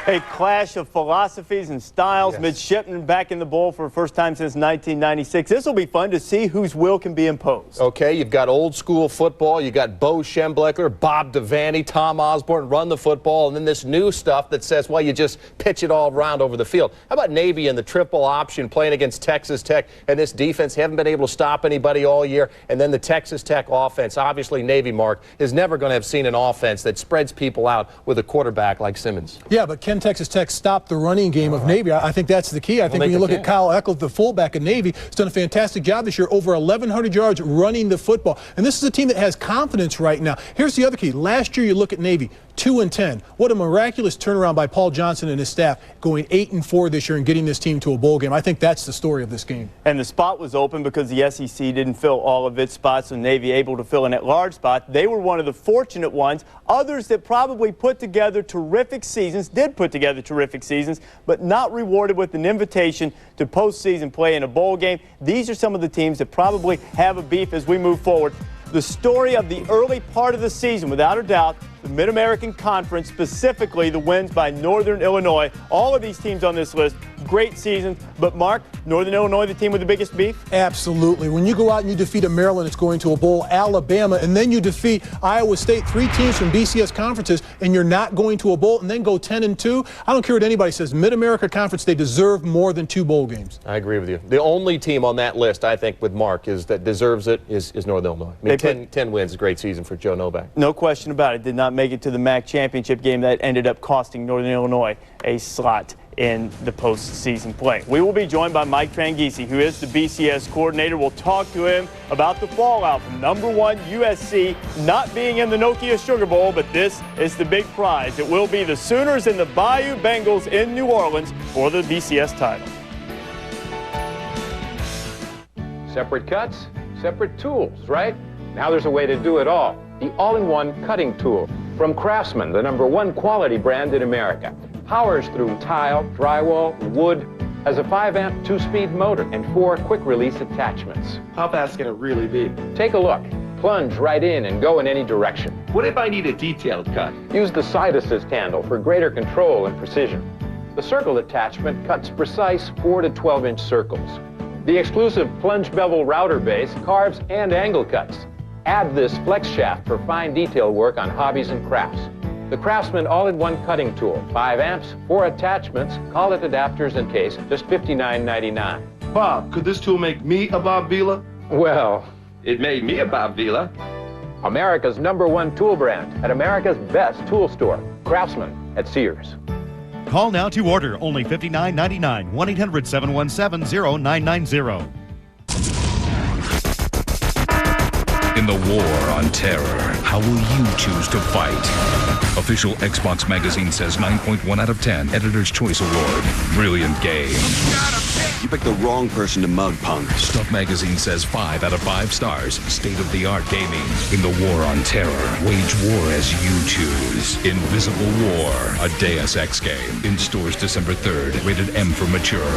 A clash of philosophies and styles. Yes. Midshipmen back in the bowl for the first time since 1996. This will be fun to see whose will can be imposed. Okay, you've got old school football. You got Bo Schembechler, Bob Devaney, Tom Osborne run the football, and then this new stuff that says, well, you just pitch it all around over the field. How about Navy and the triple option playing against Texas Tech, and this defense haven't been able to stop anybody all year, and then the Texas Tech offense. Obviously, Navy, Mark, is never going to have seen an offense that spreads people out with a quarterback like Simmons. Yeah, but can Texas Tech stop the running game of Navy? I think that's the key. I think when you look at Kyle Eckler, the fullback of Navy, has done a fantastic job this year, over 1,100 yards running the football. And this is a team that has confidence right now. Here's the other key. Last year, you look at Navy, 2-10. What a miraculous turnaround by Paul Johnson and his staff, going 8-4 this year and getting this team to a bowl game. I think that's the story of this game. And the spot was open because the SEC didn't fill all of its spots, and Navy able to fill in at large spot. They were one of the fortunate ones. Others that probably put together terrific seasons, but not rewarded with an invitation to postseason play in a bowl game. These are some of the teams that probably have a beef as we move forward. The story of the early part of the season, without a doubt, the Mid-American Conference, specifically the wins by Northern Illinois. All of these teams on this list, great seasons. But, Mark, Northern Illinois, the team with the biggest beef? Absolutely. When you go out and you defeat a Maryland, it's going to a bowl, Alabama, and then you defeat Iowa State, 3 teams from BCS conferences, and you're not going to a bowl, and then go 10-2. I don't care what anybody says. Mid-America Conference, they deserve more than 2 bowl games. I agree with you. The only team on that list, I think, with Mark, that deserves it is Northern Illinois. I mean, 10 wins, a great season for Joe Novak. No question about it. Did not make it to the MAC championship game. That ended up costing Northern Illinois a slot in the postseason play. We will be joined by Mike Tranghese, who is the BCS coordinator. We'll talk to him about the fallout from #1 USC not being in the Nokia Sugar Bowl, but this is the big prize. It will be the Sooners and the Bayou Bengals in New Orleans for the BCS title. Separate cuts, separate tools, right? Now there's a way to do it all. The all-in-one cutting tool from Craftsman, the #1 quality brand in America. Powers through tile, drywall, wood, has a 5-amp 2-speed motor and 4 quick-release attachments. How fast can it really be? Take a look. Plunge right in and go in any direction. What if I need a detailed cut? Use the side assist handle for greater control and precision. The circle attachment cuts precise 4 to 12-inch circles. The exclusive plunge bevel router base carves and angle cuts. Add this flex shaft for fine detail work on hobbies and crafts. The Craftsman all-in-one cutting tool, 5 amps, 4 attachments, collet adapters and case, just $59.99. Bob, could this tool make me a Bob Vila? Well, it made me a Bob Vila. America's #1 tool brand at America's best tool store, Craftsman at Sears. Call now to order, only $59.99, 1-800-717-0990. In the war on terror, how will you choose to fight? Official Xbox magazine says 9.1 out of 10. Editor's Choice Award. Brilliant game. You picked the wrong person to mug, punk. Stuff magazine says 5 out of 5 stars. State-of-the-art gaming. In the war on terror, wage war as you choose. Invisible War, a Deus Ex game. In stores December 3rd. Rated M for mature.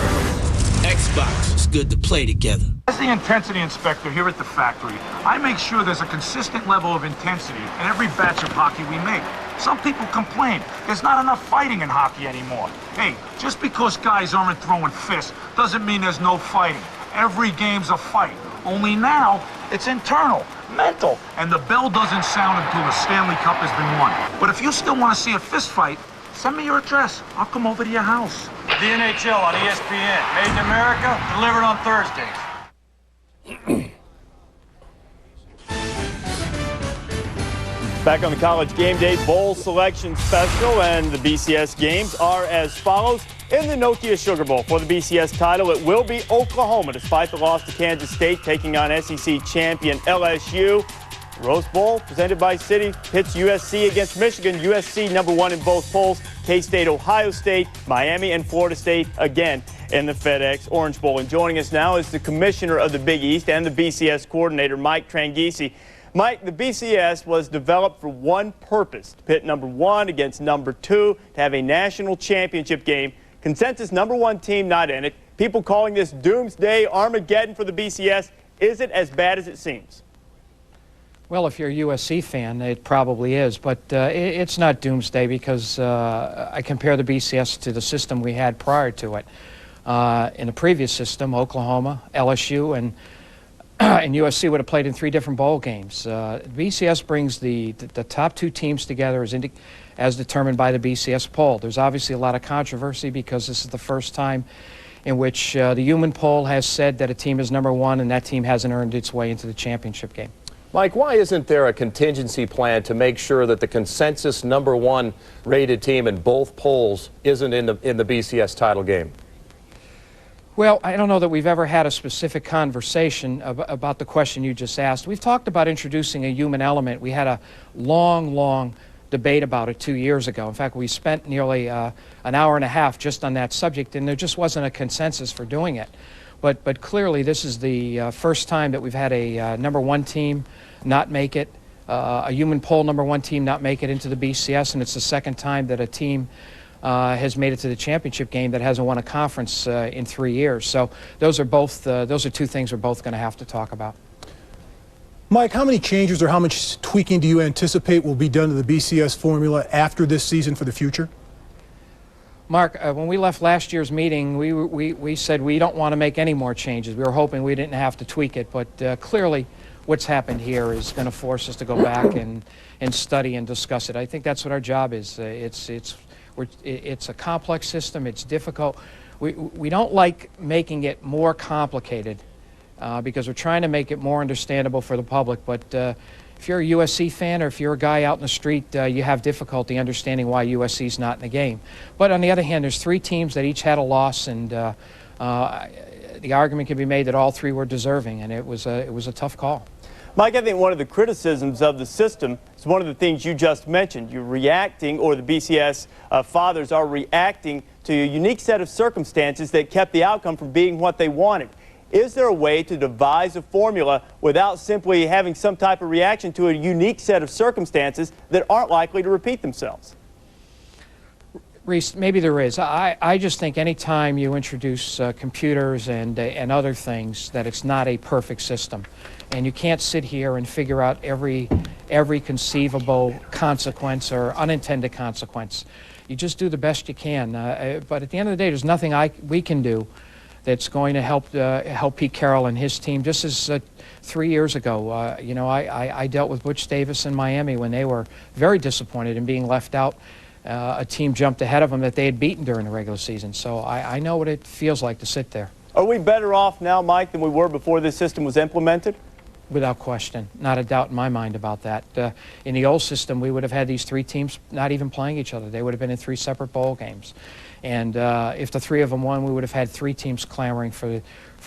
Xbox, it's good to play together. As the intensity inspector here at the factory, I make sure there's a consistent level of intensity in every batch of hockey we make. Some people complain there's not enough fighting in hockey anymore. Hey, just because guys aren't throwing fists doesn't mean there's no fighting. Every game's a fight. Only now, it's internal, mental, and the bell doesn't sound until the Stanley Cup has been won. But if you still want to see a fist fight, send me your address. I'll come over to your house. The NHL on ESPN. Made in America, delivered on Thursdays. Back on the College Game Day Bowl Selection Special, and the BCS games are as follows. In the Nokia Sugar Bowl for the BCS title, it will be Oklahoma, despite the loss to Kansas State, taking on SEC champion LSU. Rose Bowl, presented by Citi, pits USC against Michigan. USC #1 in both polls. K-State, Ohio State, Miami, and Florida State again in the FedEx Orange Bowl. And joining us now is the commissioner of the Big East and the BCS coordinator, Mike Tranghese. Mike, the BCS was developed for one purpose, to pit #1 against #2, to have a national championship game. Consensus #1 team not in it. People calling this doomsday Armageddon for the BCS. Is it as bad as it seems? Well, if you're a USC fan, it probably is, but it's not doomsday because I compare the BCS to the system we had prior to it. In the previous system, Oklahoma, LSU, and USC would have played in 3 different bowl games. BCS brings the top 2 teams together as determined by the BCS poll. There's obviously a lot of controversy because this is the first time in which the human poll has said that a team is #1 and that team hasn't earned its way into the championship game. Mike, why isn't there a contingency plan to make sure that the consensus #1 rated team in both polls isn't in the BCS title game? Well, I don't know that we've ever had a specific conversation about the question you just asked. We've talked about introducing a human element. We had a long debate about it 2 years ago. In fact, we spent nearly an hour and a half just on that subject, and there just wasn't a consensus for doing it. But clearly, this is the first time that we've had a #1 team not make it, a human poll #1 team not make it into the BCS, and it's the second time that a team has made it to the championship game that hasn't won a conference in 3 years. So those are 2 things we're both going to have to talk about. Mike, how many changes or how much tweaking do you anticipate will be done to the BCS formula after this season for the future? Mark, when we left last year's meeting, we said we don't want to make any more changes. We were hoping we didn't have to tweak it, but clearly what's happened here is going to force us to go back and study and discuss it. I think that's what our job is. It's a complex system. It's difficult. We don't like making it more complicated because we're trying to make it more understandable for the public. But if if you're a USC fan or if you're a guy out in the street, you have difficulty understanding why USC's not in the game. But on the other hand, there's 3 teams that each had a loss, and the argument can be made that all 3 were deserving, and it was a tough call. Mike, I think one of the criticisms of the system is one of the things you just mentioned. You're reacting, or the BCS fathers are reacting to a unique set of circumstances that kept the outcome from being what they wanted. Is there a way to devise a formula without simply having some type of reaction to a unique set of circumstances that aren't likely to repeat themselves? Rece, maybe there is. I just think any time you introduce computers and other things, that it's not a perfect system. And you can't sit here and figure out every conceivable consequence or unintended consequence. You just do the best you can. But at the end of the day, there's nothing we can do that's going to help Pete Carroll and his team. Just as 3 years ago, you know, I dealt with Rece Davis in Miami when they were very disappointed in being left out. A team jumped ahead of them that they had beaten during the regular season. So I know what it feels like to sit there. Are we better off now, Mike, than we were before this system was implemented? Without question. Not a doubt in my mind about that. In the old system, we would have had these 3 teams not even playing each other. They would have been in 3 separate bowl games. And if the 3 of them won, we would have had 3 teams clamoring for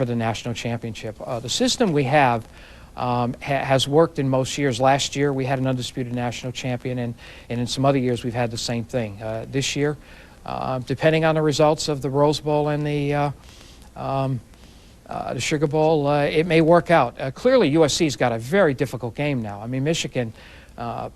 the national championship. The system we have has worked in most years. Last year, we had an undisputed national champion, and in some other years, we've had the same thing. This year, depending on the results of the Rose Bowl and the Sugar Bowl, it may work out. Clearly, USC's got a very difficult game now. I mean, Michigan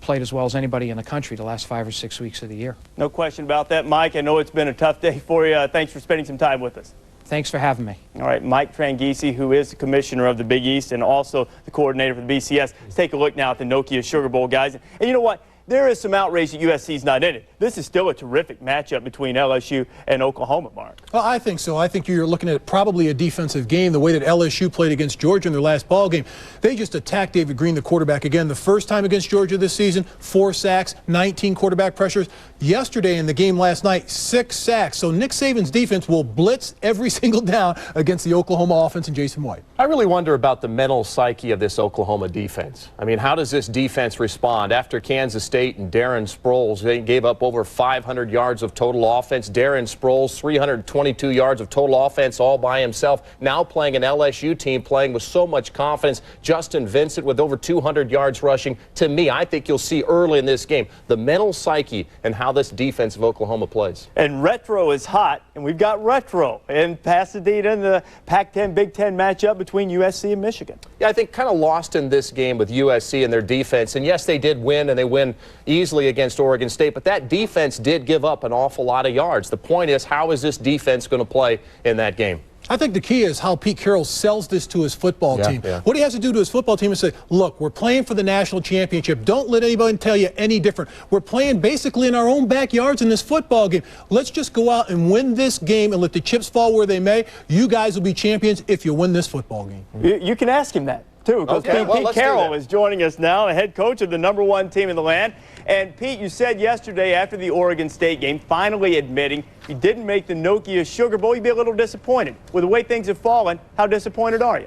played as well as anybody in the country the last 5 or 6 weeks of the year. No question about that, Mike. I know it's been a tough day for you. Thanks for spending some time with us. Thanks for having me. All right, Mike Tranghese, who is the commissioner of the Big East and also the coordinator for the BCS. Let's take a look now at the Nokia Sugar Bowl, guys. And you know what? There is some outrage that USC's not in it. This is still a terrific matchup between LSU and Oklahoma, Mark. Well, I think so. I think you're looking at probably a defensive game, the way that LSU played against Georgia in their last ball game. They just attacked David Green, the quarterback, again. The first time against Georgia this season, 4 sacks, 19 quarterback pressures. Yesterday in the game last night, 6 sacks. So Nick Saban's defense will blitz every single down against the Oklahoma offense and Jason White. I really wonder about the mental psyche of this Oklahoma defense. I mean, how does this defense respond after Kansas State and Darren Sproles? They gave up over 500 yards of total offense. Darren Sproles, 322 yards of total offense all by himself. Now playing an LSU team playing with so much confidence. Justin Vincent with over 200 yards rushing. To me, I think you'll see early in this game the mental psyche and how this defense of Oklahoma plays. And retro is hot, and we've got retro in Pasadena in the Pac-10 Big Ten matchup between USC and Michigan. Yeah, I think kind of lost in this game with USC and their defense. And yes, they did win, and they win easily against Oregon State, but that defense did give up an awful lot of yards. The point is, how is this defense going to play in that game? I think the key is how Pete Carroll sells this to his football team. Yeah. What he has to do to his football team is say, look, we're playing for the national championship. Don't let anybody tell you any different. We're playing basically in our own backyards in this football game. Let's just go out and win this game and let the chips fall where they may. You guys will be champions if you win this football game. You can ask him that, too, because Pete Carroll is joining us now, the head coach of the #1 team in the land. And, Pete, you said yesterday after the Oregon State game, finally admitting you didn't make the Nokia Sugar Bowl, you'd be a little disappointed. With the way things have fallen, how disappointed are you?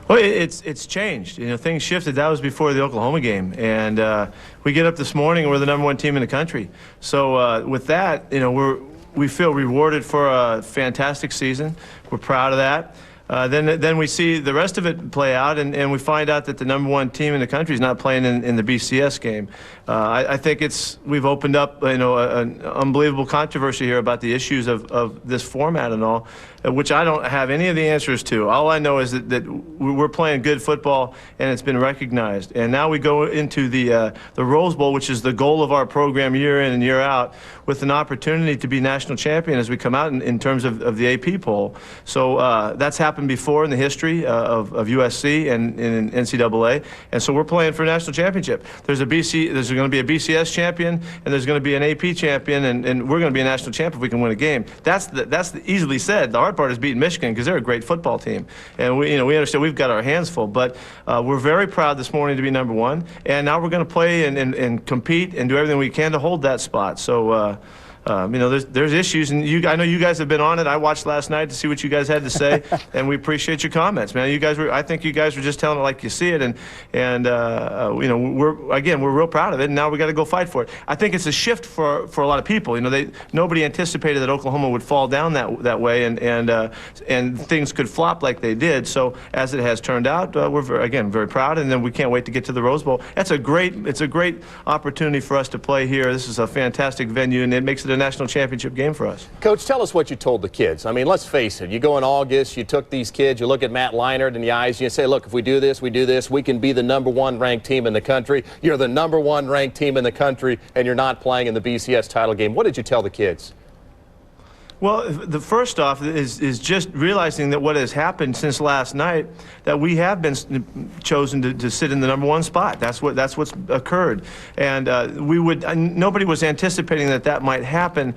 Well, it's changed. You know, things shifted. That was before the Oklahoma game. And we get up this morning and we're the #1 team in the country. So with that, you know, we feel rewarded for a fantastic season. We're proud of that. Then we see the rest of it play out, and we find out that the #1 team in the country is not playing in the BCS game. I think we've opened up, you know, an unbelievable controversy here about the issues of this format and all, which I don't have any of the answers to. All I know is that we're playing good football, and it's been recognized. And now we go into the Rose Bowl, which is the goal of our program year in and year out, with an opportunity to be national champion as we come out in terms of the AP poll. So that's happened before in the history of USC and in NCAA, and so we're playing for a national championship. There's going to be a BCS champion, and there's going to be an AP champion, and we're going to be a national champion if we can win a game. That's easily said. The hard part is beating Michigan because they're a great football team, and we understand we've got our hands full. But we're very proud this morning to be #1, and now we're going to play and compete and do everything we can to hold that spot. So. you know, there's issues, and I know you guys have been on it. I watched last night to see what you guys had to say, and we appreciate your comments, man. You guys were, I think you guys were just telling it like you see it, and you know, we're real proud of it, and now we got to go fight for it. I think it's a shift for a lot of people. You know, nobody anticipated that Oklahoma would fall down that way, and things could flop like they did. So as it has turned out, we're very proud, and then we can't wait to get to the Rose Bowl. It's a great opportunity for us to play here. This is a fantastic venue, and it makes it a national championship game for us. Coach, tell us what you told the kids. I mean, let's face it. You go in August, you took these kids, you look at Matt Leinart in the eyes, and you say, look, if we do this, we can be the #1 ranked team in the country. You're the #1 ranked team in the country, and you're not playing in the BCS title game. What did you tell the kids? Well, the first off is just realizing that what has happened since last night, that we have been chosen to sit in the #1 spot. That's what's occurred, and nobody was anticipating that might happen.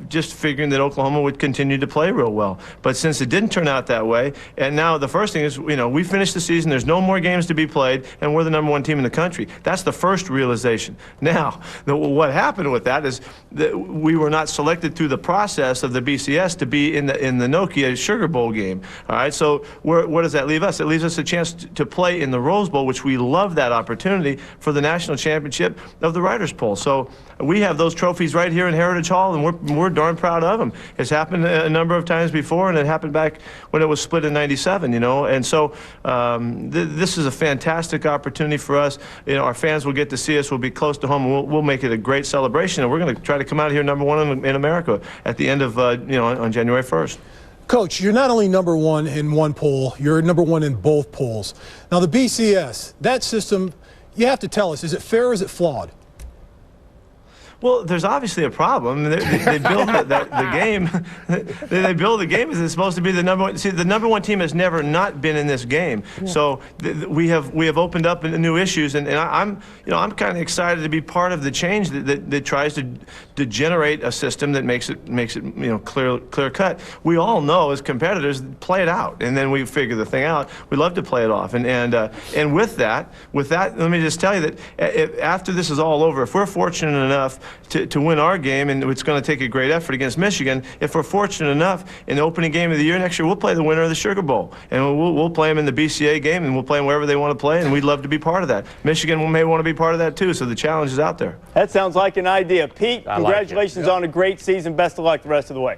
Just figuring that Oklahoma would continue to play real well. But since it didn't turn out that way, and now the first thing is, you know, we finished the season. There's no more games to be played, and we're the #1 team in the country. That's the first realization. Now, what happened with that is that we were not selected through the process of the BCS to be in the Nokia Sugar Bowl game. All right, so what does that leave us? It leaves us a chance to play in the Rose Bowl, which we love that opportunity for the national championship of the Writers' Poll. So we have those trophies right here in Heritage Hall, and we're darn proud of them. It's happened a number of times before, and it happened back when it was split in '97. You know, and so this is a fantastic opportunity for us. You know, our fans will get to see us. We'll be close to home, and we'll make it a great celebration. And we're going to try to come out here #1 in America at the end of you know, on January 1st. Coach, you're not only #1 in one poll, you're #1 in both polls. Now the BCS, that system, you have to tell us, is it fair or is it flawed? Well, there's obviously a problem. They build the game. They build the game as it's supposed to be the #1. See, the #1 team has never not been in this game. Yeah. So we have opened up new issues, and I'm kind of excited to be part of the change that tries to generate a system that makes it you know, clear cut. We all know as competitors, play it out, and then we figure the thing out. We love to play it off, and with that, let me just tell you that after this is all over, if we're fortunate enough to win our game, and it's going to take a great effort against Michigan. If we're fortunate enough in the opening game of the year next year, we'll play the winner of the Sugar Bowl, and we'll play them in the BCA game, and we'll play them wherever they want to play, and we'd love to be part of that. Michigan may want to be part of that too, so the challenge is out there. That sounds like an idea. Pete, congratulations on a great season. Best of luck the rest of the way.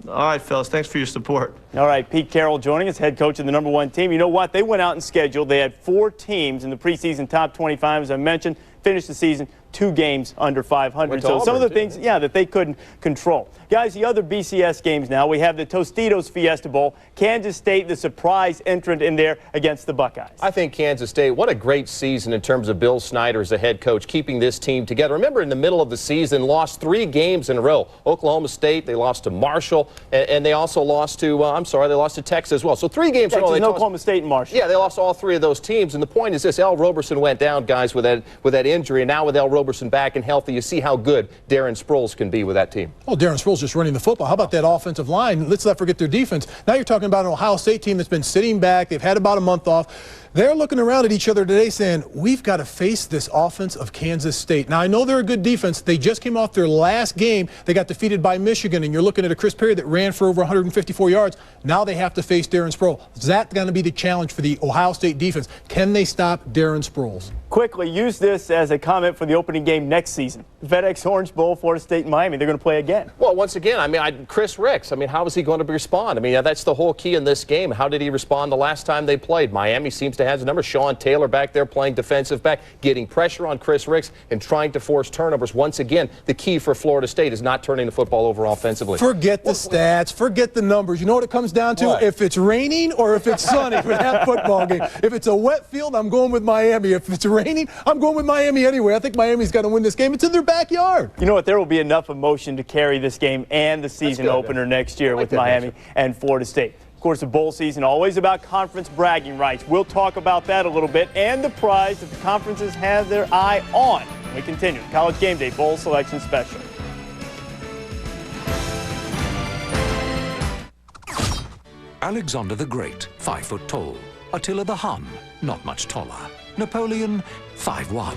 All right, fellas, thanks for your support. All right, Pete Carroll joining us, head coach of the #1 team. You know what? They went out and scheduled. They had 4 teams in the preseason top 25, as I mentioned, finished the season 2 games under 500. So some of the things, that they couldn't control. Guys, the other BCS games now, we have the Tostitos Fiesta Bowl. Kansas State, the surprise entrant in there against the Buckeyes. I think Kansas State, what a great season in terms of Bill Snyder as the head coach, keeping this team together. Remember, in the middle of the season, lost 3 games in a row. Oklahoma State, they lost to Marshall, and they also lost to, they lost to Texas as well. So 3 games in a row. Oklahoma State and Marshall. Yeah, they lost all 3 of those teams. And the point is this, Al Roberson went down, guys, with that injury, and now with Al Roberson back and healthy, you see how good Darren Sproles can be with that team. Oh, Darren Sproles just running the football. How about that offensive line? Let's not forget their defense. Now you're talking about an Ohio State team that's been sitting back. They've had about a month off. They're looking around at each other today saying, we've got to face this offense of Kansas State. Now, I know they're a good defense. They just came off their last game. They got defeated by Michigan, and you're looking at a Chris Perry that ran for over 154 yards. Now they have to face Darren Sproles. Is that going to be the challenge for the Ohio State defense? Can they stop Darren Sproles? Quickly, use this as a comment for the opening game next season. FedEx Orange Bowl, Florida State and Miami. They're going to play again. Well, once again, Chris Ricks, how is he going to respond? That's the whole key in this game. How did he respond the last time they played? Miami seems to have his number. Sean Taylor back there playing defensive back, getting pressure on Chris Ricks and trying to force turnovers. Once again, the key for Florida State is not turning the football over offensively. Forget the stats. Forget the numbers. You know what it comes down to? What? If it's raining or if it's sunny for that football game. If it's a wet field, I'm going with Miami. If it's raining, I'm going with Miami anyway. I think Miami's got to win this game. It's in their backyard. You know what? There will be enough emotion to carry this game and the season opener next year with Miami and Florida State. Of course, the bowl season always about conference bragging rights. We'll talk about that a little bit and the prize that the conferences have their eye on. We continue. College Game Day Bowl Selection Special. Alexander the Great, 5 foot tall. Attila the Hun, not much taller. Napoleon, 5'1".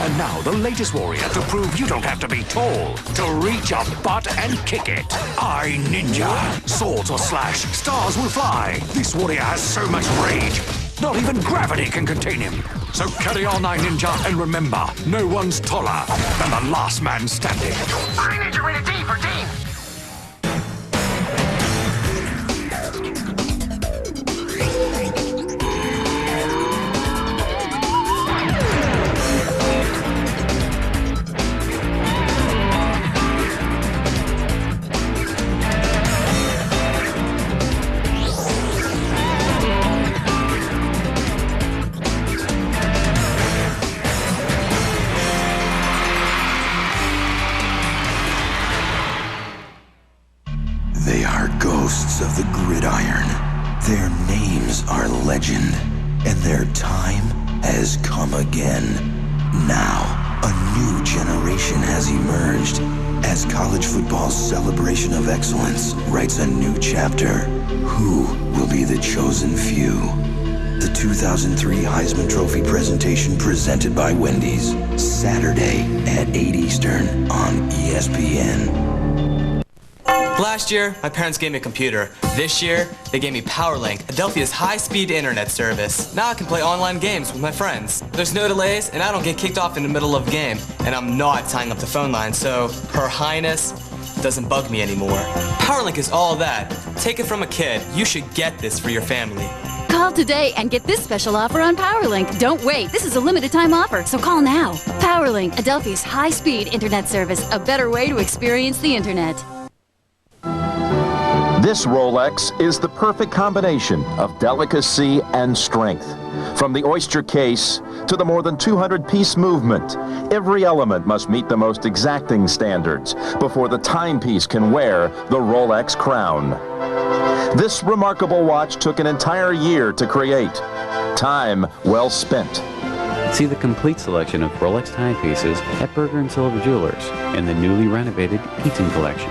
And now the latest warrior to prove you don't have to be tall to reach a butt and kick it. I Ninja. Swords will slash, stars will fly. This warrior has so much rage, not even gravity can contain him. So carry on, I Ninja, and remember, no one's taller than the last man standing. I Ninja rated D for team. They are ghosts of the gridiron. Their names are legend, and their time has come again. Now, a new generation has emerged as college football's celebration of excellence writes a new chapter. Who will be the chosen few? The 2003 Heisman Trophy presentation presented by Wendy's, Saturday at 8 Eastern on ESPN. Last year, my parents gave me a computer. This year, they gave me PowerLink, Adelphia's high-speed internet service. Now I can play online games with my friends. There's no delays, and I don't get kicked off in the middle of a game. And I'm not tying up the phone line, so Her Highness doesn't bug me anymore. PowerLink is all that. Take it from a kid. You should get this for your family. Call today and get this special offer on PowerLink. Don't wait. This is a limited time offer, so call now. PowerLink, Adelphia's high-speed internet service. A better way to experience the internet. This Rolex is the perfect combination of delicacy and strength. From the oyster case to the more than 200-piece movement, every element must meet the most exacting standards before the timepiece can wear the Rolex crown. This remarkable watch took an entire year to create. Time well spent. See the complete selection of Rolex timepieces at Berger & Silver Jewelers in the newly renovated Eaton Collection.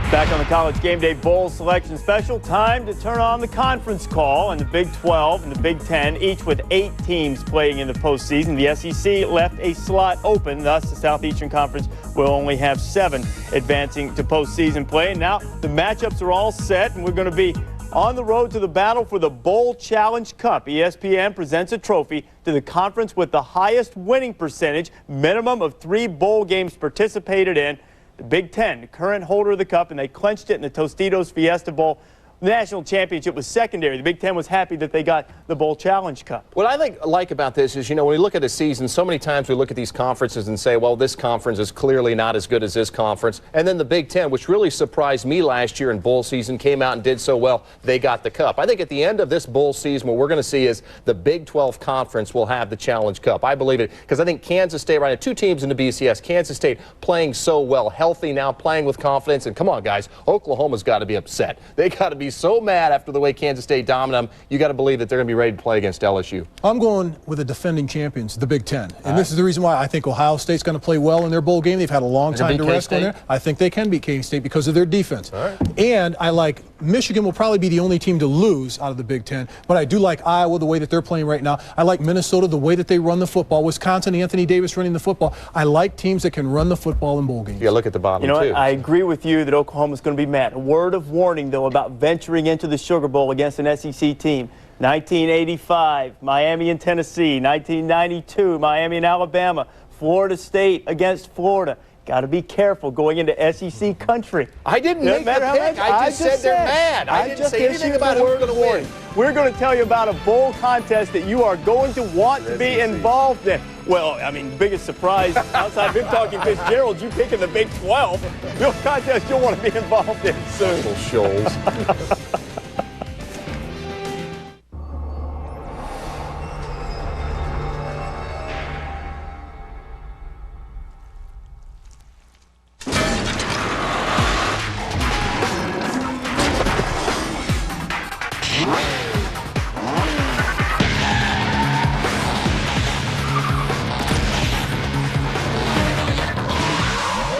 Back on the College Game Day Bowl Selection Special, time to turn on the conference call. And the Big 12 and the Big 10, each with 8 teams playing in the postseason. The SEC left a slot open, thus the Southeastern Conference will only have 7 advancing to postseason play. And now the matchups are all set, and we're going to be on the road to the battle for the Bowl Challenge Cup. ESPN presents a trophy to the conference with the highest winning percentage, minimum of 3 bowl games participated in. The Big 10, the current holder of the cup, and they clinched it in the Tostitos Fiesta Bowl. The national championship was secondary. The Big 10 was happy that they got the Bowl Challenge Cup. What I like about this is, you know, when we look at a season, so many times we look at these conferences and say, well, this conference is clearly not as good as this conference. And then the Big 10, which really surprised me last year in bowl season, came out and did so well, they got the cup. I think at the end of this bowl season, what we're going to see is the Big 12 conference will have the Challenge Cup. I believe it, because I think Kansas State, right now, 2 teams in the BCS, Kansas State playing so well, healthy now, playing with confidence. And come on, guys, Oklahoma's got to be upset. They got to be so mad after the way Kansas State dominated them. You got to believe that they're going to be ready to play against LSU. I'm going with the defending champions, the Big 10. And this is the reason why I think Ohio State's going to play well in their bowl game. They've had a long time to rest on there. I think they can beat K-State because of their defense. And I like Michigan will probably be the only team to lose out of the Big 10. But I do like Iowa, the way that they're playing right now. I like Minnesota, the way that they run the football. Wisconsin, Anthony Davis running the football. I like teams that can run the football in bowl games. Yeah, look at the bottom, you know what? I agree with you that Oklahoma's going to be mad. A word of warning, though, about venturing into the Sugar Bowl against an SEC team. 1985, Miami and Tennessee. 1992, Miami and Alabama. Florida State against Florida. Got to be careful going into SEC country. I didn't make the pick. I just said they're mad. I didn't say anything about who's going to win. We're going to tell you about a bowl contest that you are going to want to be involved in. Well, I mean, biggest surprise outside Big Talking Fitzgerald, you picking the Big 12. Bowl contest you'll want to be involved in soon. Shoals.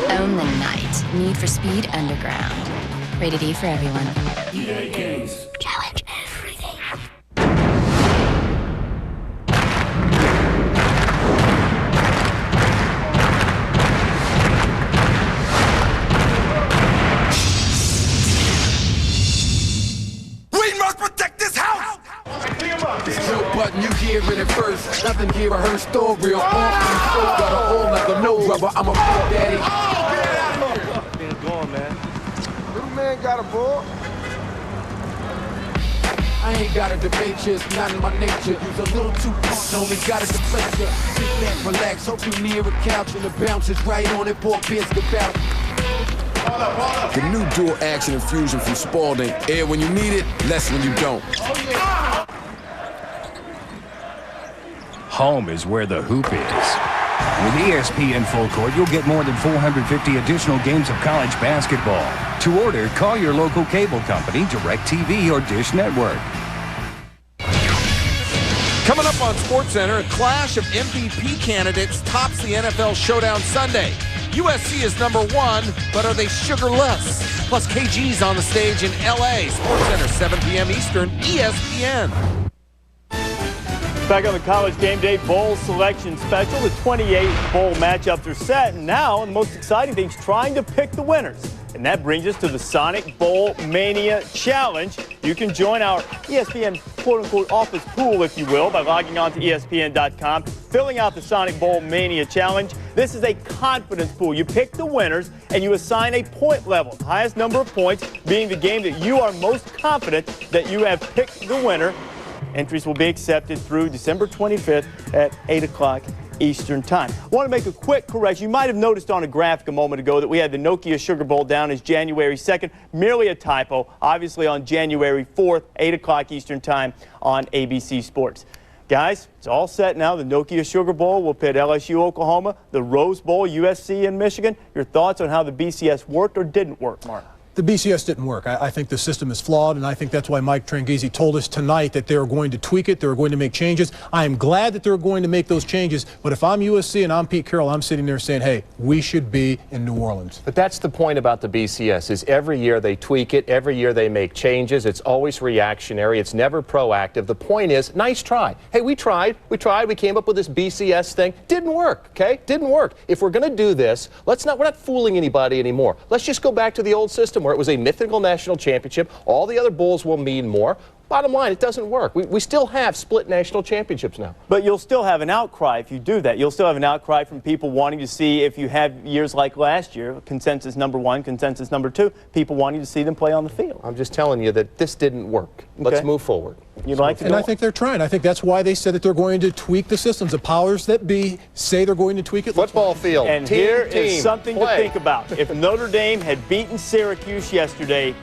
Own the night. Need for Speed Underground. Rated E for everyone. EA Games. Challenge everything. never heard a story on got a home like a no rubber. I'm a big daddy. Get going, man. Little man got a ball. I ain't got a debate, just not in my nature. Use a little too punch, only got a deflate ya. Sit back, relax, hope you near a couch and the bounce is right on it, poor biz get out. The new dual action infusion from Spalding. Air when you need it, less when you don't. Home is where the hoop is. With ESPN Full Court, you'll get more than 450 additional games of college basketball. To order, call your local cable company, DirecTV, or Dish Network. Coming up on SportsCenter, a clash of MVP candidates tops the NFL Showdown Sunday. USC is #1, but are they sugarless? Plus, KG's on the stage in LA. SportsCenter, 7 p.m. Eastern, ESPN. Back on the College Game Day Bowl Selection Special, the 28 bowl matchups are set, and now the most exciting thing is trying to pick the winners. And that brings us to the Sonic Bowl Mania Challenge. You can join our ESPN quote-unquote office pool, if you will, by logging on to ESPN.com, filling out the Sonic Bowl Mania Challenge. This is a confidence pool. You pick the winners and you assign a point level. The highest number of points being the game that you are most confident that you have picked the winner. Entries will be accepted through December 25th at 8 o'clock Eastern Time. I want to make a quick correction. You might have noticed on a graphic a moment ago that we had the Nokia Sugar Bowl down as January 2nd. Merely a typo. Obviously on January 4th, 8 o'clock Eastern Time on ABC Sports. Guys, it's all set now. The Nokia Sugar Bowl will pit LSU, Oklahoma, the Rose Bowl, USC, and Michigan. Your thoughts on how the BCS worked or didn't work, Mark? The BCS didn't work. I think the system is flawed, and I think that's why Mike Tranghese told us tonight that they're going to tweak it, they're going to make changes. I am glad that they're going to make those changes, but if I'm USC and I'm Pete Carroll, I'm sitting there saying, hey, we should be in New Orleans. But that's the point about the BCS, is every year they tweak it, every year they make changes. It's always reactionary. It's never proactive. The point is, nice try. Hey, we tried, we came up with this BCS thing. Didn't work, okay? Didn't work. If we're going to do this, we're not fooling anybody anymore. Let's just go back to the old system where it was a mythical national championship. All the other bowls will mean more. Bottom line, it doesn't work. We still have split national championships now. But you'll still have an outcry if you do that. You'll still have an outcry from people wanting to see, if you have years like last year, consensus #1, consensus #2, people wanting to see them play on the field. I'm just telling you that this didn't work. Let's move forward. You'd like to and I think they're trying. I think that's why they said that they're going to tweak the systems. The powers that be say they're going to tweak it. Football field. And here is something to think about. If Notre Dame had beaten Syracuse yesterday,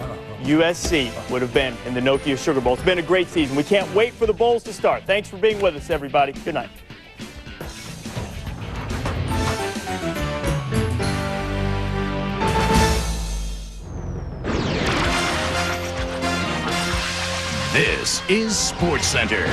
USC would have been in the Nokia Sugar Bowl. It's been a great season. We can't wait for the bowls to start. Thanks for being with us, everybody. Good night. This is SportsCenter.